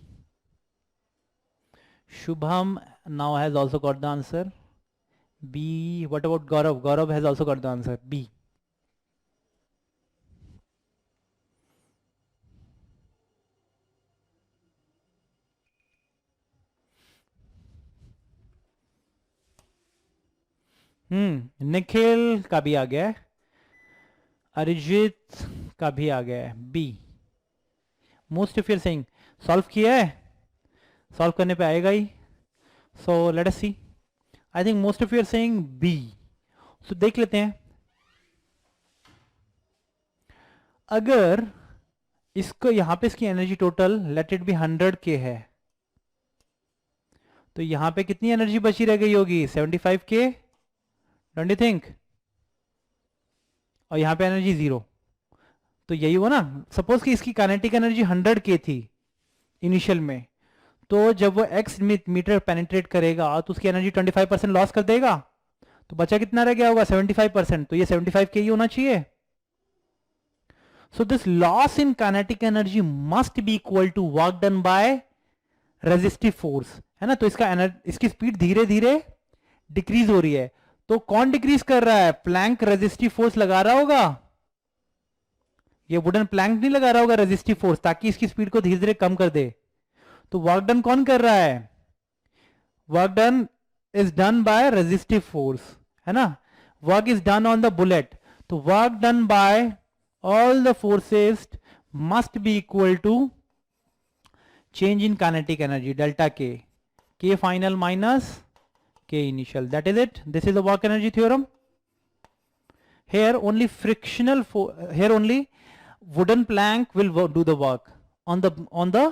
Shubham now has also got the answer. B. What about Gaurav? Gaurav has also got the answer. B. Nikhil का भी आ गया है, अरिजीत का भी आ गया है b. Most of you're saying solve किया है, सॉल्व करने पे आएगा ही. So let us see. I think most of you're saying b. So देख लेते हैं. अगर इसको यहां पे इसकी energy total let it be 100K है, तो यहां पे कितनी एनर्जी बची रह गई होगी? 75K. Don't you think? और यहां पे एनर्जी 0, तो यही हुआ ना. सपोज कि इसकी काइनेटिक एनर्जी 100K थी इनिशियल में, तो जब वो x मीटर पेनिट्रेट करेगा तो उसकी एनर्जी 25% लॉस कर देगा, तो बचा कितना रह गया होगा? 75%. तो ये 75K ही होना चाहिए. So this loss in kinetic energy must be equal to work done by resistive force, है ना. तो इसकी स्पीड धीरे धीरे डिक्रीज हो रही है. तो कौन डिक्रीज कर रहा है? प्लैंक रेजिस्टिव फोर्स लगा रहा होगा. ये वुडन प्लैंक नहीं लगा रहा होगा रेजिस्टिव फोर्स, ताकि इसकी स्पीड को धीरे धीरे कम कर दे. तो वर्क डन कौन कर रहा है? Work done is done by resistive force, है ना. Work is done on the bullet. तो work done by all the forces must be equal to change in kinetic energy delta k. K final minus K initial. That is it. This is the work energy theorem. Here only here only wooden plank will do the work on the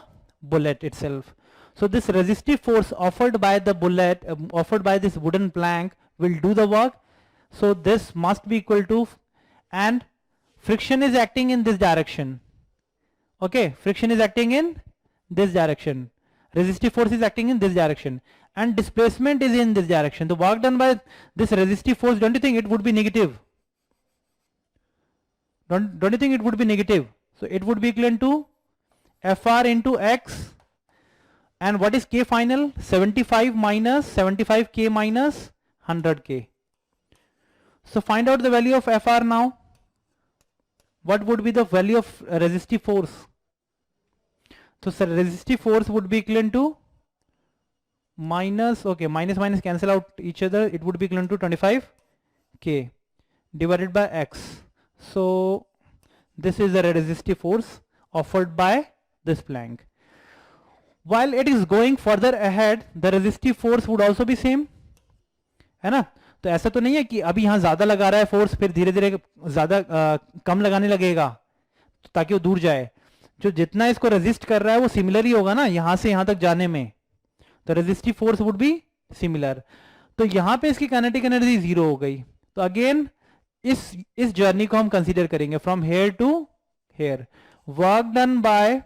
bullet itself. So this resistive force offered by the bullet, offered by this wooden plank, will do the work. So this must be equal to, and friction is acting in this direction. Okay, friction is acting in this direction. Resistive force is acting in this direction, and displacement is in this direction. The work done by this resistive force, don't you think it would be negative? Don't you think it would be negative? So it would be equivalent to Fr into X, and what is K final? 75 minus 75K minus 100K. So find out the value of Fr now. What would be the value of resistive force? So resistive force would be equivalent to minus, okay, minus cancel out each other, it would be equivalent to 25K divided by X. So this is the resistive force offered by this plank. While it is going further ahead, the resistive force would also be same, है ना. तो ऐसा तो नहीं है कि अभी यहां ज्यादा लगा रहा है फोर्स, फिर धीरे धीरे ज्यादा कम लगाने लगेगा ताकि वो दूर जाए. जो जितना इसको रेजिस्ट कर रहा है वो सिमिलर ही होगा ना यहां से यहां तक जाने में. तो resistive force would be similar. तो यहां पे इसकी काइनेटिक एनर्जी 0 हो गई. तो अगेन इस जर्नी को हम कंसीडर करेंगे from here to here. Work done by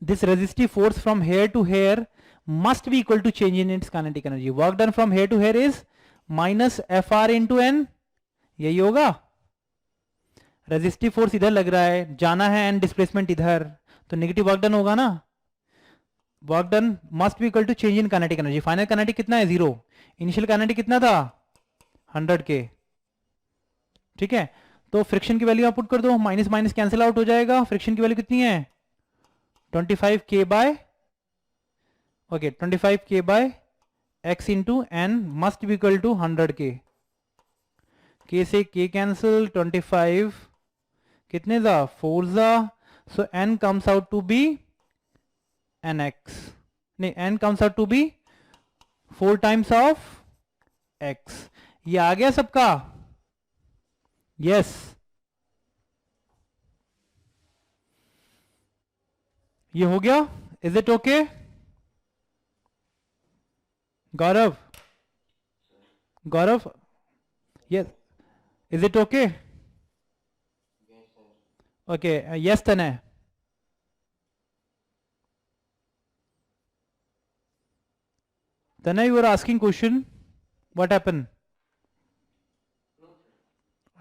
this resistive force from here to here must be equal to change in its kinetic energy. Work done from here to here is minus Fr into n. यही होगा. Resistive force इधर लग रहा है, जाना है and displacement इधर, तो नेगेटिव वर्क डन होगा ना. Work done must be equal to change in kinetic energy. Final kinetic कितना है? 0. इनिशियल काइनेटिक कितना था? 100K. ठीक है. तो फ्रिक्शन की वैल्यू आप पुट कर दो, माइनस माइनस कैंसिल आउट हो जाएगा. फ्रिक्शन की वैल्यू कितनी है? 25K by, okay, 25K by X into n must be equal to 100K. K से K कैंसिल, 25 कितने दा? 4 दा. सो n comes out to be nx, नहीं, n comes out to be 4 times of x. ये आ गया सबका? यस. ये हो गया? Is it okay? Gaurav, Gaurav, yes, is it okay? Okay, yes Tanay. Tanay, you were asking question. What happened?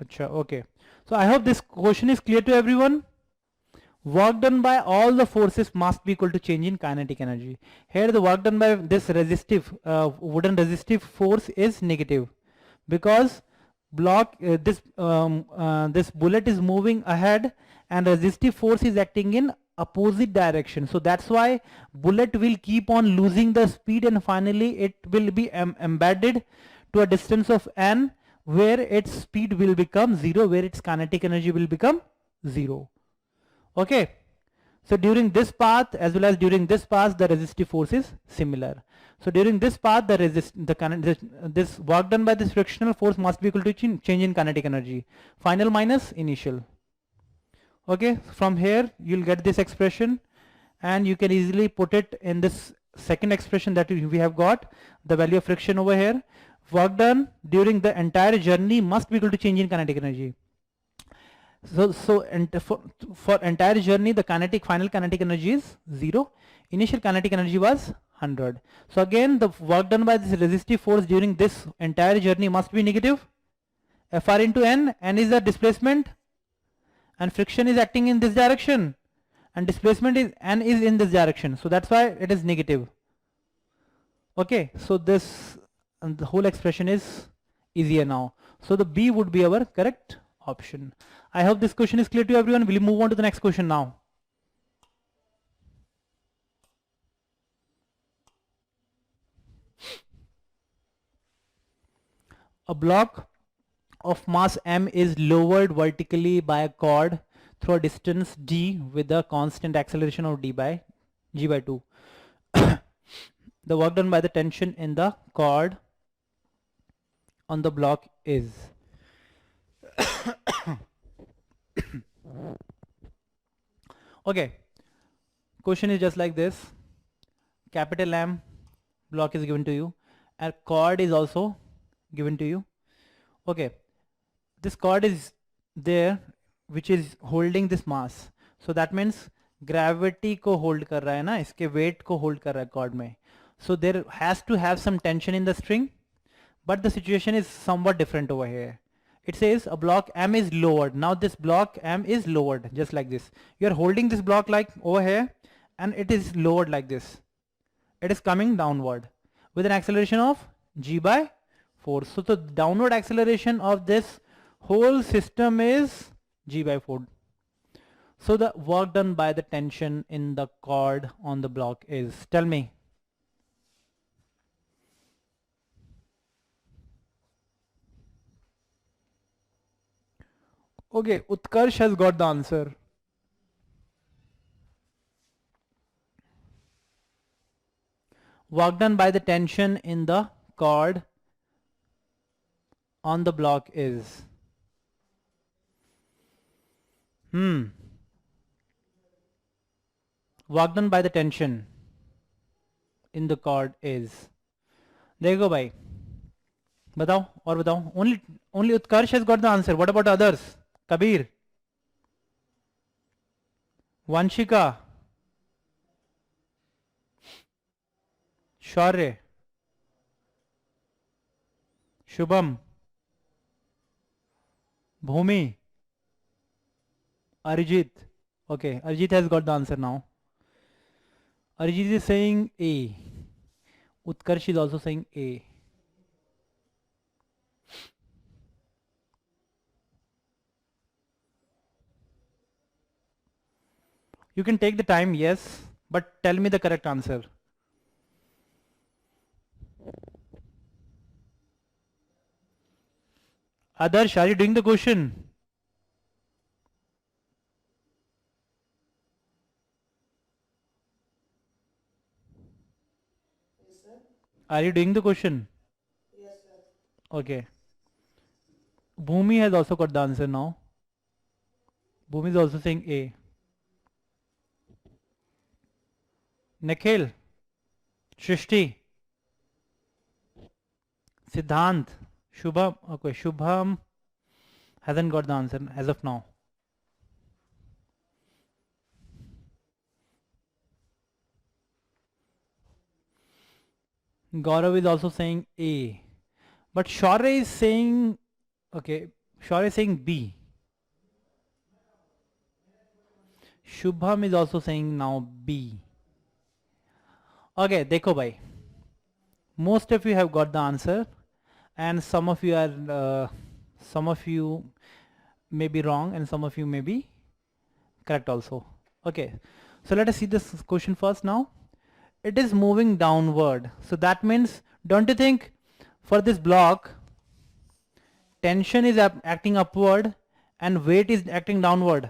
Acha, okay. So I hope this question is clear to everyone. Work done by all the forces must be equal to change in kinetic energy. Here the work done by this resistive, wooden resistive force is negative, because this bullet is moving ahead and resistive force is acting in opposite direction. So that's why bullet will keep on losing the speed and finally it will be embedded to a distance of n, where its speed will become 0, where its kinetic energy will become 0. Okay, so during this path as well as during this path the resistive force is similar. So during this path this work done by this frictional force must be equal to change in kinetic energy, final minus initial. Okay, from here you'll get this expression and you can easily put it in this second expression that we have got, the value of friction over here. Work done during the entire journey must be equal to change in kinetic energy. So for entire journey the final kinetic energy is 0. Initial kinetic energy was 100. So again the work done by this resistive force during this entire journey must be negative. Fr into n, n is the displacement and friction is acting in this direction and displacement is n is in this direction, so that's why it is negative. Okay, so this and the whole expression is easier now. So the B would be our correct option. I hope this question is clear to everyone. Will you move on to the next question now? A block of mass m is lowered vertically by a cord through a distance d with a constant acceleration of g by 2. The work done by the tension in the cord on the block is okay, question is just like this. Capital M block is given to you and cord is also given to you. Okay, this cord is there which is holding this mass, so that means gravity को hold कर रहा है ना, इसके weight को hold कर रहा है cord में. So there has to have some tension in the string, but the situation is somewhat different over here. It says a block M is lowered. Now this block M is lowered just like this. You are holding this block like over here and it is lowered like this. It is coming downward with an acceleration of g by 4. So the downward acceleration of this whole system is g by 4. So the work done by the tension in the cord on the block is, tell me. Okay, Utkarsh has got the answer. Work done by the tension in the cord on the block is work done by the tension in the cord is, देखो भाई बताओ और बताओ. Only Utkarsh has got the answer. What about others? Kabir, Vanshika, Shaurya, Shubham, Bhumi, Arijit. Okay, Arijit has got the answer now. Arijit is saying A. Utkarsh is also saying A. You can take the time, yes, but tell me the correct answer. Adarsh, are you doing the question? Yes, sir. Are you doing the question? Yes, sir. Okay. Bhumi has also got the answer now. Bhumi is also saying A. Nikhil, Shrishti, Siddhant, Shubham. Okay, Shubham hasn't got the answer as of now. Gaurav is also saying A, but Shaurya is saying, okay, Shaurya is saying B. Shubham is also saying now B. Okay, देखो भाई, most of you have got the answer, and some of you may be wrong, and some of you may be correct also. Okay, so let us see this question first now. It is moving downward, so that means, don't you think, for this block, tension is acting upward and weight is acting downward,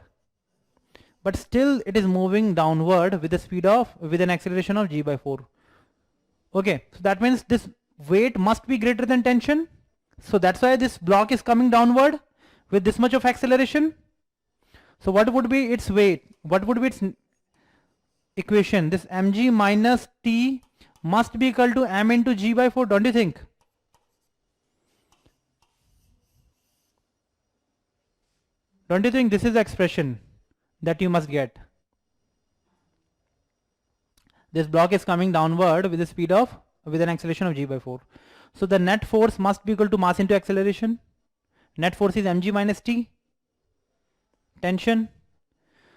but still it is moving downward with an acceleration of g/4. Okay, so that means this weight must be greater than tension, so that's why this block is coming downward with this much of acceleration. So what would be its weight? What would be its equation? This mg minus t must be equal to m into g/4, don't you think? Don't you think this is the expression that you must get? This block is coming downward with an acceleration of g/4. So the net force must be equal to mass into acceleration. Net force is mg minus t. Tension.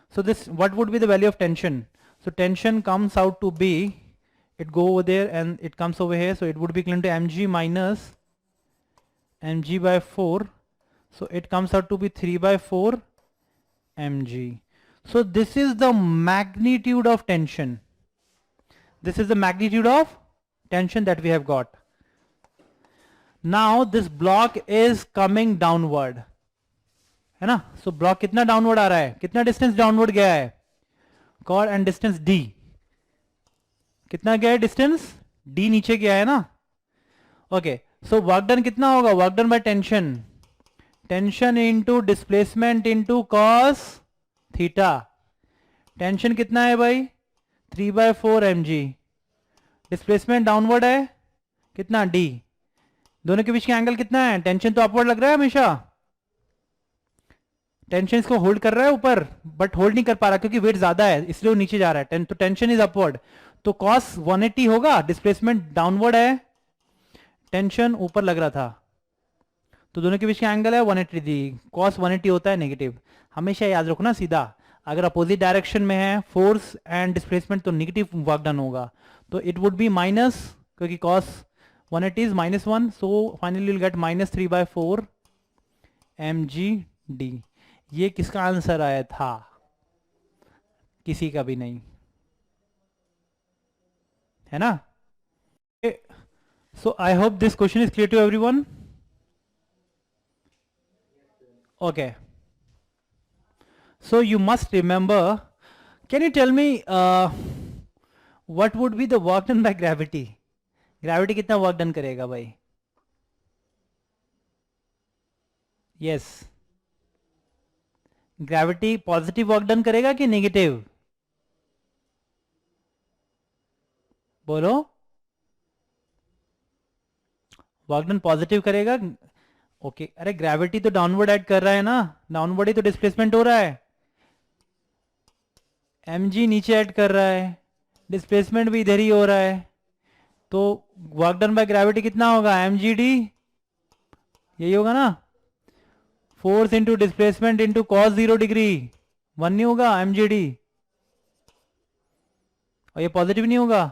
So this, what would be the value of tension? So tension comes out to be, it go over there and it comes over here, so it would be equal to mg minus mg/4. So it comes out to be 3/4 mg. So this is the magnitude of tension. This is the magnitude of tension that we have got. Now this block is coming downward, है ना? So block कितना downward आ रहा है? कितना distance downward गया है? Chord and distance d. कितना गया है distance? d नीचे गया है ना? Okay. So work done कितना होगा? Work done by tension. Tension into displacement into cos theta. Tension कितना है भाई? 3/4 mg. डिस्प्लेसमेंट डाउनवर्ड है कितना d. दोनों के बीच का एंगल कितना है? टेंशन तो अपवर्ड लग रहा है हमेशा. टेंशन इसको होल्ड कर रहा है ऊपर, बट होल्ड नहीं कर पा रहा क्योंकि वेट ज्यादा है, इसलिए वो नीचे जा रहा है. तो टेंशन इज अपवर्ड, तो cos 180 होगा. डिस्प्लेसमेंट डाउनवर्ड है, टेंशन ऊपर लग रहा था, तो दोनों के बीच का एंगल है 180 दी. cos 180 होता है नेगेटिव. हमेशा याद रखो ना, सीधा अगर अपोजिट डायरेक्शन में है फोर्स एंड डिस्प्लेसमेंट तो नेगेटिव वर्क डन होगा. तो इट वुड बी माइनस, क्योंकि cos 180 is -1, so finally will get -3/4 mg/d. ये किसका आंसर आया था? किसी का भी नहीं, है ना? So I hope this question is clear to everyone. Okay. So you must remember, can you tell me what would be the work done by gravity? Gravity कितना work done करेगा भाई? Yes. Gravity positive work done करेगा कि negative? बोलो. Work done positive करेगा. Okay अरे gravity तो downward add कर रहा है ना, डाउनवर्ड ही तो डिस्प्लेसमेंट हो रहा है. mg नीचे ऐड कर रहा है, डिस्प्लेसमेंट भी इधर ही हो रहा है, तो वर्क डन बाय ग्रेविटी कितना होगा? mgd. यही होगा ना, force into displacement into cos 0 degree. 1 नहीं होगा mgd, और ये पॉजिटिव नहीं होगा.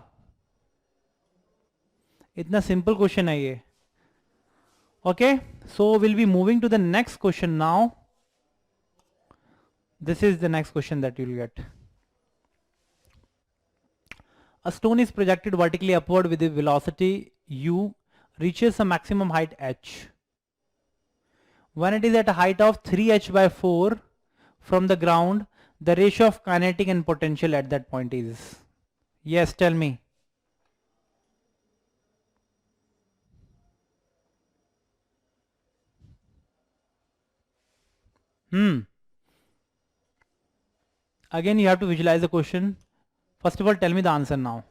इतना सिंपल क्वेश्चन है ये. Okay, so we'll be moving to the next question now. This is the next question that you'll get. A stone is projected vertically upward with the velocity u, reaches a maximum height h. When it is at a height of 3h/4 from the ground, the ratio of kinetic and potential at that point is? Yes, tell me. Again, you have to visualize the question. First of all, tell me the answer now.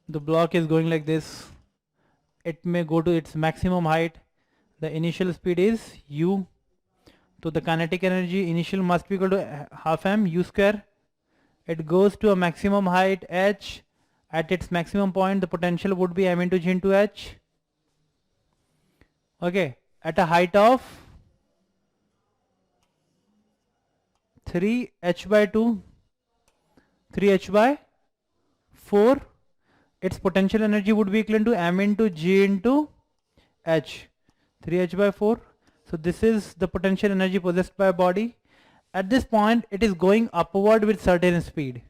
The block is going like this. It may go to its maximum height. The initial speed is u. So the kinetic energy initial must be equal to half m u square. It goes to a maximum height h. At its maximum point, the potential would be m into g into h. Okay, at a height of 3h by 2, 3h by 4, its potential energy would be equivalent to m into g into h, 3h by 4. So this is the potential energy possessed by a body. At this point, it is going upward with certain speed.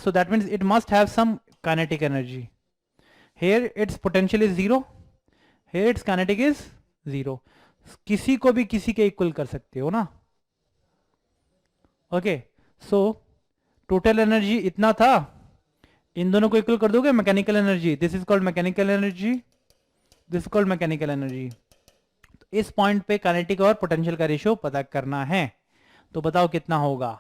So that means it must have some kinetic energy. Here its potential is 0. Here its kinetic is 0. किसी को भी किसी के equal कर सकते हो ना. Okay, so total energy इतना था, इन दोनों को इक्वल कर दोगे mechanical energy. This is called mechanical energy, this is called mechanical energy. तो इस पॉइंट पे काइनेटिक और पोटेंशियल का रेशियो पता करना है. तो बताओ कितना होगा.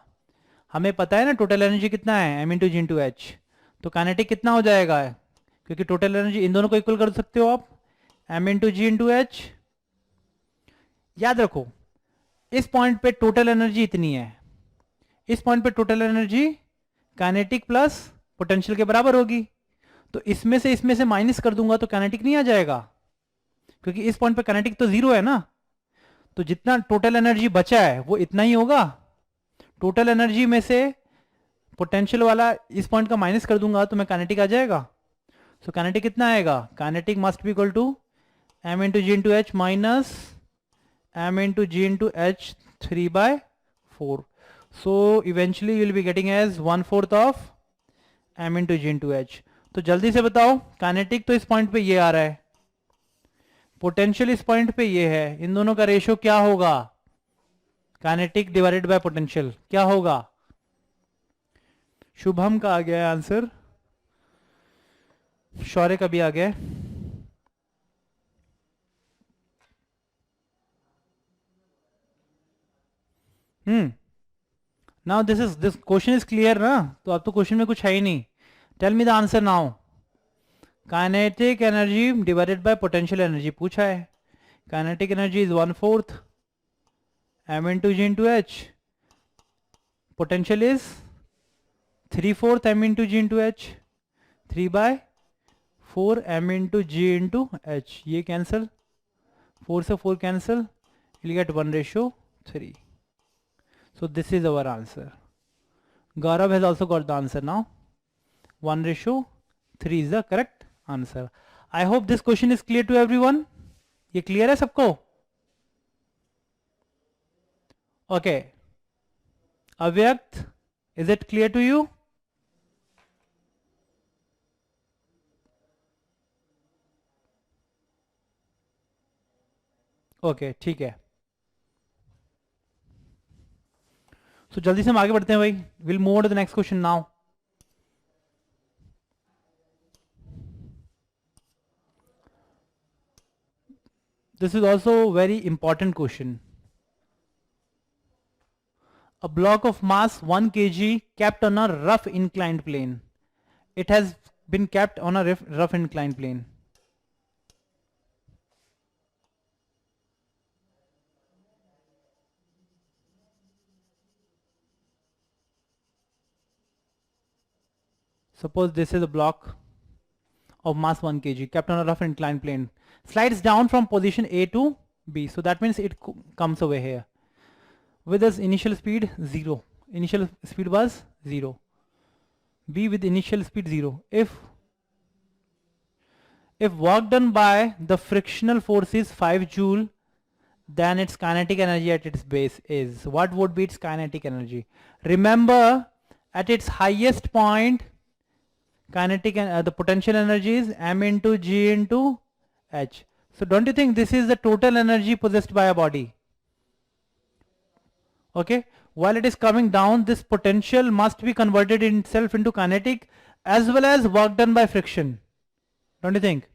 हमें पता है ना टोटल एनर्जी कितना है, m into g into H. तो काइनेटिक कितना हो जाएगा, क्योंकि टोटल एनर्जी इन दोनों को इक्वल कर सकते हो आप, m into g into H. याद रखो इस पॉइंट पे टोटल एनर्जी इतनी है, इस पॉइंट पे total energy kinetic plus potential के बराबर होगी. तो इसमें से माइनस कर दूंगा तो काइनेटिक नहीं आ जाएगा, क्योंकि इस पॉइंट पे काइनेटिक तो जीरो है ना. तो जितना टोटल एनर्जी बचा है वो इतना ही होगा. टोटल एनर्जी में से पोटेंशियल वाला इस पॉइंट का माइनस कर दूंगा तो मैं काइनेटिक आ जाएगा. सो काइनेटिक कितना आएगा, kinetic must be equal to m into g into h minus m into g into h 3/4. So eventually you will be getting as 1/4 of m into g into h. तो जल्दी से बताओ, kinetic तो इस point पे ये आ रहा है, पोटेंशियल इस पॉइंट पे ये है, इन दोनों का रेशियो क्या होगा, काइनेटिक डिवाइडेड बाय पोटेंशियल क्या होगा. शुभम का आ गया है आंसर, शौर्य का भी आ गया. Now this question is clear ना. तो अब तो क्वेश्चन में कुछ है ही नहीं. Tell me the answer now. Kinetic energy divided by potential energy पूछा है. Kinetic energy is 1/4 m into g into h, potential is 3/4 m into g into h, 3/4 m into g into h. ये cancel, 4 से 4 cancel, you'll get 1/3. So this is our answer. Gaurav has also got the answer now. 1/3 is the correct answer. I hope this question is clear to everyone. ये clear है सबको? Okay. Avyakt, is it clear to you? Okay, ठीक है. तो जल्दी से हम आगे बढ़ते हैं भाई. Will move to the next question now. This is also very important question. A block of mass 1 kg kept on a rough inclined plane. It has been kept on a rough inclined plane. Suppose this is a block of mass 1 kg kept on a rough inclined plane, slides down from position A to B. So that means it comes over here with its initial speed 0. Initial speed was 0. B with initial speed 0. If work done by the frictional force is 5 joule, then its kinetic energy at its base is, what would be its kinetic energy? Remember, at its highest point, kinetic and the potential energy is m into g into h. So don't you think this is the total energy possessed by a body? Okay, while it is coming down, this potential must be converted in itself into kinetic as well as work done by friction. Don't you think?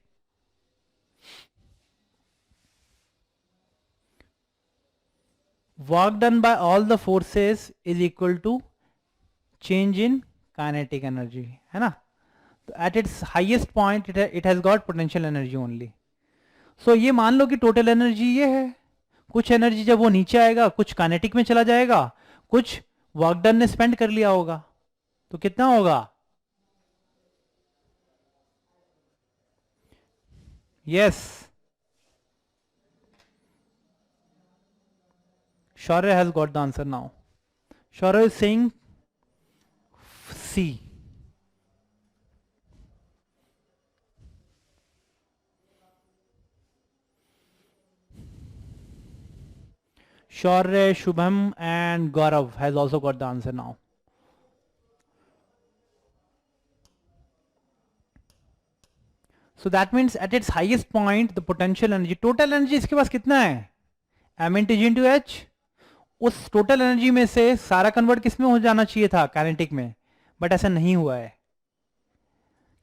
Work done by all the forces is equal to change in kinetic energy, है ना. तो at its highest point it has got potential energy only. So ये मान लो कि total energy ये है. कुछ energy जब वो नीचे आएगा कुछ काइनेटिक में चला जाएगा, कुछ वर्क डन ने स्पेंड कर लिया होगा. तो कितना होगा? Yes, Shaurya has got the answer now. Shaurya is saying C. Shaurya, Shubham and Gaurav has also got the answer now. So that means at its highest point the potential energy, total energy इसके पास कितना है? m into g into h. उस total energy में से सारा convert किस में हो जाना चाहिए था? काइनेटिक में. बट ऐसा नहीं हुआ है.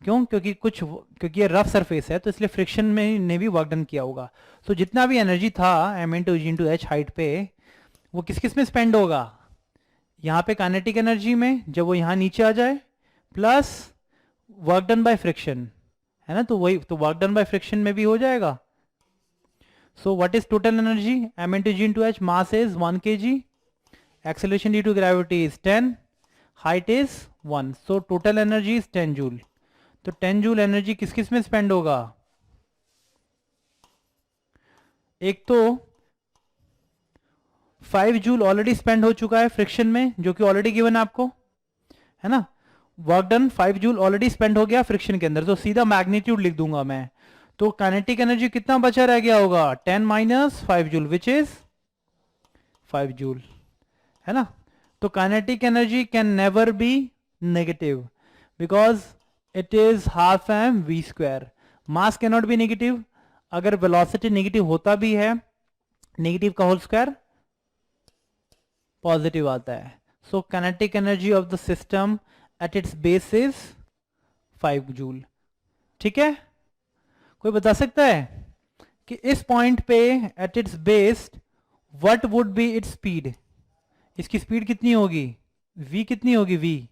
क्यों? क्योंकि ये रफ सरफेस है तो इसलिए फ्रिक्शन में ने भी वर्क डन किया होगा. सो जितना भी एनर्जी था m into g into H height पे, वो किस किस में स्पेंड होगा? यहाँ पे काइनेटिक एनर्जी में, जब वो यहाँ नीचे आ जाए, plus work done by friction, है ना. तो वही तो वर्क डन बाय फ्रिक्शन में भी हो जाएगा. So what is total energy? m into g into h. Mass is 1 kg. Acceleration due to gravity is 10. Height is 1. So total energy is 10 joule. तो 10 जूल एनर्जी किस किस में spend होगा? एक तो 5 जूल ऑलरेडी स्पेंड हो चुका है फ्रिक्शन में, जो कि ऑलरेडी गिवन है आपको, है ना. Work done 5 joule already spend हो गया फ्रिक्शन के अंदर, तो सीधा मैग्नीट्यूड लिख दूंगा मैं. तो काइनेटिक एनर्जी कितना बचा रह गया होगा? 10 माइनस 5 जूल विच इज 5 जूल, है ना. तो kinetic energy can never be negative because it is half m v square. Mass can not be negative. अगर वेलोसिटी नेगेटिव होता भी है, नेगेटिव का होल स्क्वायर पॉजिटिव आता है. So kinetic energy of the system eight its base is 5 joule. ठीक है. कोई बता सकता है कि इस पॉइंट पे at its base what would be its speed? इसकी स्पीड कितनी होगी? v कितनी होगी? v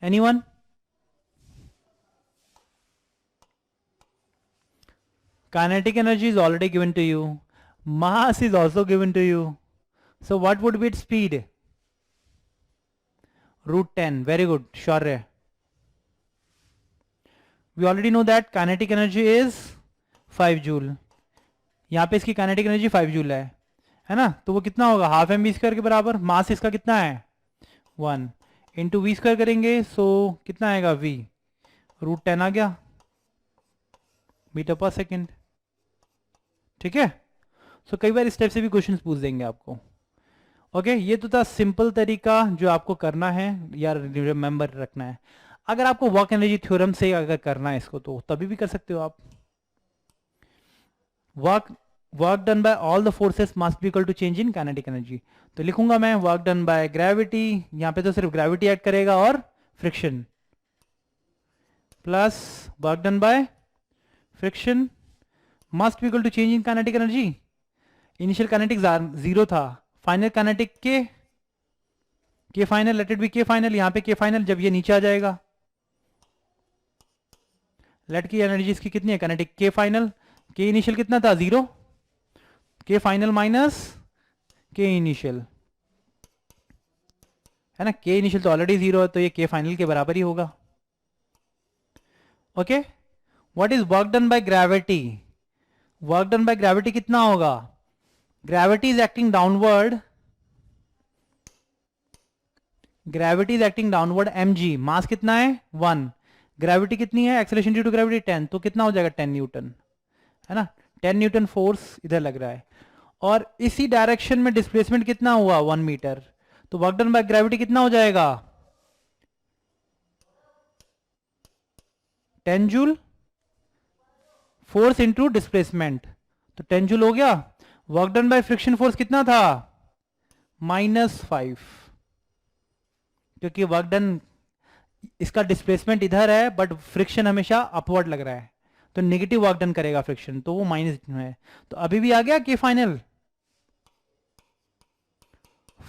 anyone? Kinetic energy is already given to you. Mass is also given to you. So what would be its speed? √10. Very good Shaurya. We already know that kinetic energy is 5 joule. यहाँ पे इसकी kinetic energy 5 joule है ना. तो वो कितना होगा? Half m v square के बराबर. मास इसका कितना है? 1 इंटू वी स्क्वायर करेंगे, सो कितना आएगा? v √10 आ गया मीटर पर सेकेंड. ठीक है. सो कई बार इस टाइप से भी क्वेश्चन पूछ देंगे आपको. ओके, ये तो था सिंपल तरीका जो आपको करना है या रिमेंबर रखना है. अगर आपको वर्क एनर्जी थ्योरम से अगर करना है इसको, तो तभी भी कर सकते हो आप. Work done by all the forces must be equal to change in kinetic energy. तो लिखूंगा मैं वर्क डन बाय ग्रेविटी, यहां पे तो सिर्फ ग्रेविटी ऐड करेगा और friction, plus work done by friction must be equal to change in kinetic energy. Initial kinetic 0 था, final kinetic K final, let it be K final. यहां पे के फाइनल जब ये नीचे आ जाएगा, लेट की एनर्जी इसकी कितनी है? Kinetic K final. के इनिशियल कितना था? 0. के फाइनल माइनस के इनिशियल, है ना. के इनिशियल तो ऑलरेडी 0 है, तो ये के फाइनल के बराबर ही होगा. Okay. What is work done by gravity? Work done by gravity कितना होगा? Gravity is acting downward. Gravity is acting downward mg. Mass कितना है? 1. ग्रेविटी कितनी है? Acceleration due to gravity 10. तो कितना हो जाएगा? 10 न्यूटन, है ना. 10 न्यूटन फोर्स इधर लग रहा है, और इसी डायरेक्शन में डिस्प्लेसमेंट कितना हुआ? 1 मीटर. तो वर्क डन बाय ग्रेविटी कितना हो जाएगा? 10 जूल फोर्स इंटू डिस्प्लेसमेंट, तो 10 जूल हो गया. Work done by friction force कितना था? -5, क्योंकि वर्क डन, इसका डिस्प्लेसमेंट इधर है बट फ्रिक्शन हमेशा अपवर्ड लग रहा है, तो नेगेटिव वर्क डन करेगा फ्रिक्शन, तो वो माइनस है. तो अभी भी आ गया के फाइनल.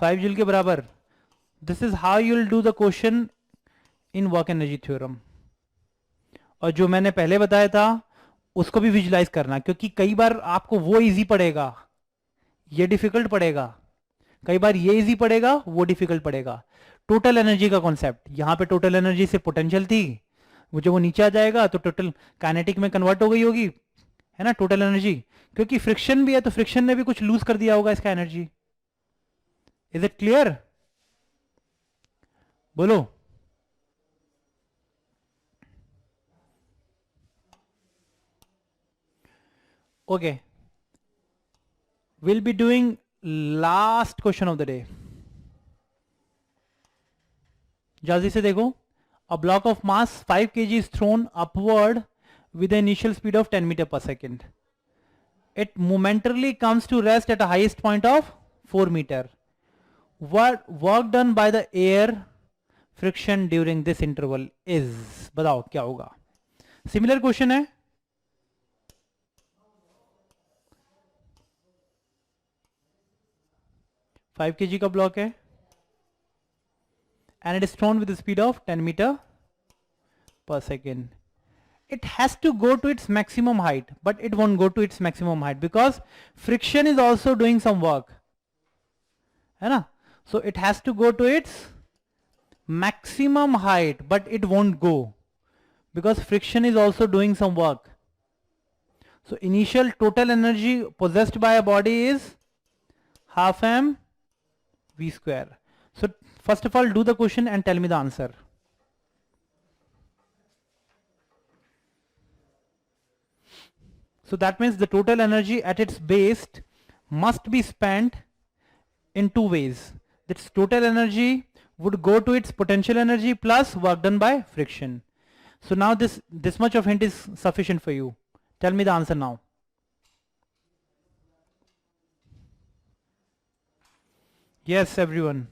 5 जूल के बराबर. This is how you will do the question in work energy theorem. और जो मैंने पहले बताया था उसको भी विजुलाइज करना, क्योंकि कई बार आपको वो इजी पड़ेगा, ये डिफिकल्ट पड़ेगा, कई बार ये इजी पड़ेगा, वो डिफिकल्ट पड़ेगा. टोटल एनर्जी का कॉन्सेप्ट, यहां पे टोटल एनर्जी से पोटेंशियल थी, वो जब वो नीचे आ जाएगा तो टोटल काइनेटिक में कन्वर्ट हो गई होगी, है ना, टोटल एनर्जी. क्योंकि फ्रिक्शन भी है तो फ्रिक्शन ने भी कुछ लूज कर दिया होगा इसका एनर्जी. Is it clear? बोलो. Okay, we'll be doing last question of the day. जल्दी से देखो. A block of mass 5 kg is thrown upward with an initial speed of 10 meter per second. It momentarily comes to rest at a highest point of 4 meter. What work done by the air friction during this interval is? बताओ क्या होगा. Similar question है. Five के जी का block है and it is thrown with the speed of 10 meter per second. It has to go to its maximum height, but it won't go to its maximum height because friction is also doing some work, है ना. So it has to go to its maximum height, but it won't go because friction is also doing some work. So initial total energy possessed by a body is half m v square. So first of all do the question and tell me the answer. So that means the total energy at its base must be spent in two ways. This total energy would go to its potential energy plus work done by friction. So now this much of hint is sufficient for you. Tell me the answer now. Yes, everyone.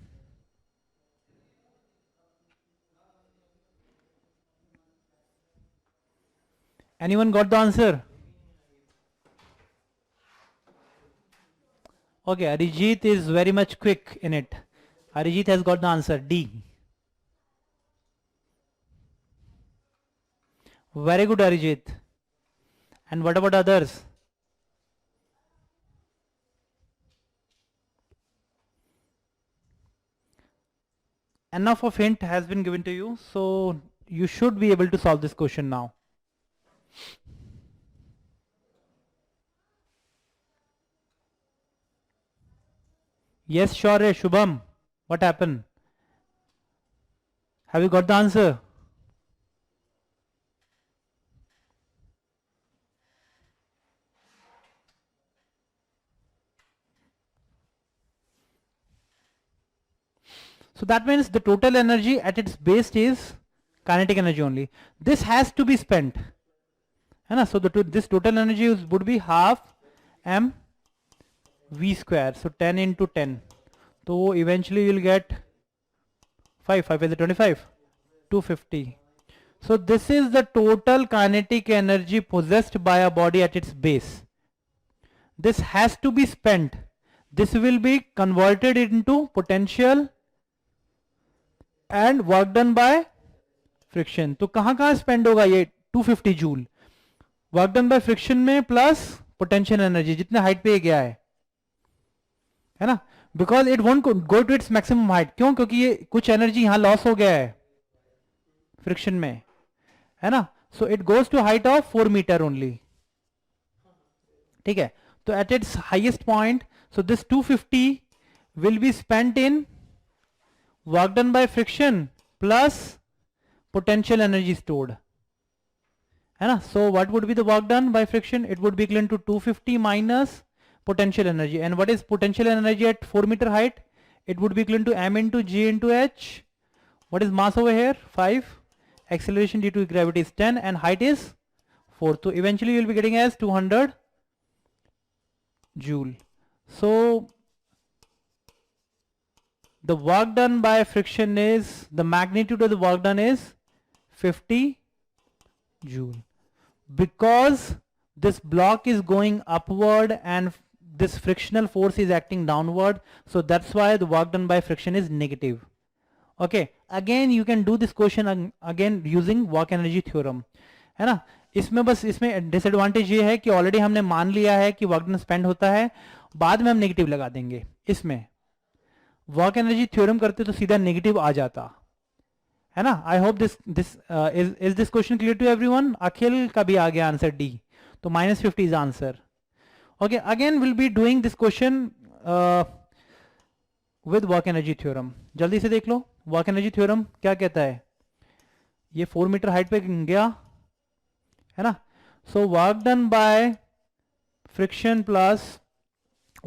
Anyone got the answer? Okay, Arijit is very much quick in it. Arijit has got the answer, D. Very good, Arijit. And what about others? Enough of hint has been given to you, so you should be able to solve this question now. Yes, sure, Shubham. What happened? Have you got the answer? So that means the total energy at its base is kinetic energy only. This has to be spent. So this total energy would be half m v square. So 10 into 10. So eventually you'll get 5 is 25, 250. So this is the total kinetic energy possessed by a body at its base. This has to be spent. This will be converted into potential and work done by friction. तो कहां spend होगा ये 250 joule work done by friction में plus potential energy जितने height पे गया है ना. Because it won't go to its maximum height. क्यों? क्योंकि ये कुछ एनर्जी यहां लॉस हो गया है फ्रिक्शन में, है ना. So it goes to height of 4 metre only. ठीक है. तो at its highest point, so this 250 will be spent in work done by friction plus potential energy stored, है ना. So what would be the work done by friction? It would be equivalent to 250 minus potential energy. And what is potential energy at 4 meter height? It would be equivalent to m into g into h. What is mass over here? 5. Acceleration due to gravity is 10 and height is 4. So eventually you will be getting as 200 joule. So the work done by friction is, the magnitude of the work done is 50 joule. Because this block is going upward and this frictional force is acting downward, so that's why the work done by friction is negative. Okay, again you can do this question again using work energy theorem, है ना. इसमें बस इसमें disadvantage ये है कि already हमने मान लिया है कि वर्क डन स्पेंड होता है, बाद में हम नेगेटिव लगा देंगे. इसमें वर्क एनर्जी थ्योरम करते तो सीधा नेगेटिव आ जाता, है ना. I hope this is this question clear to everyone. Akhil का भी आ गया आंसर डी, तो -50 is answer. Okay, again will be doing this question with work energy theorem. जल्दी से देख लो वर्क एनर्जी थ्योरम क्या कहता है. ये 4 मीटर हाइट पे गया, है ना. So work done by friction plus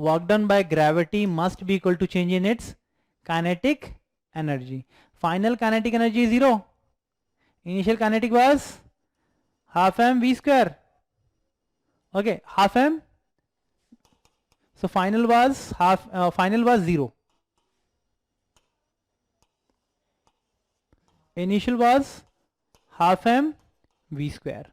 work done by gravity must be equal to change in its kinetic energy. Final kinetic energy is 0. Initial kinetic was half m v square. Okay, half m. So final was 0. Initial was half m v square.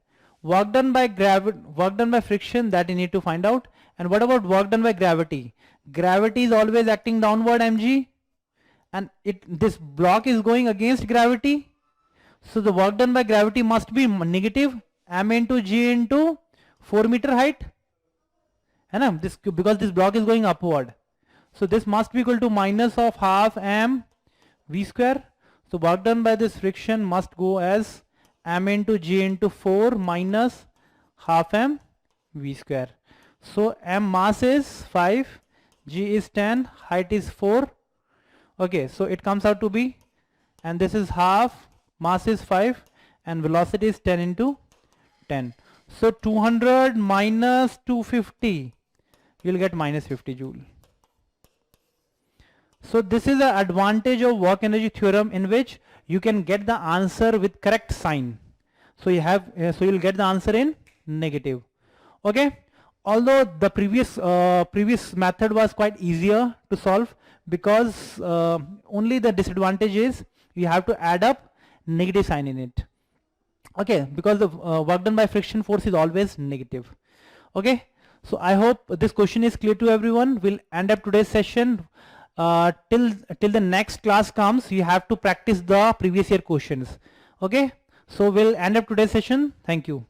Work done by friction, that you need to find out. And what about work done by gravity? Gravity is always acting downward, mg, and this block is going against gravity, so the work done by gravity must be negative, m into g into 4 meter height, है ना. This because this block is going upward, so this must be equal to minus of half m v square. So work done by this friction must go as m into g into 4 minus half m v square. So m mass is 5, g is 10, height is 4. Okay, so it comes out to be, and this is half, mass is 5, and velocity is 10 into 10. So 200 minus 250, you'll get -50 joule. So this is the advantage of work energy theorem, in which you can get the answer with correct sign. So you have, so you'll get the answer in negative. Okay. Although the previous method was quite easier to solve, because only the disadvantage is you have to add up negative sign in it. Okay, because the work done by friction force is always negative. Okay, so I hope this question is clear to everyone. We'll end up today's session. Till the next class comes, you have to practice the previous year questions. Okay, so we'll end up today's session. Thank you.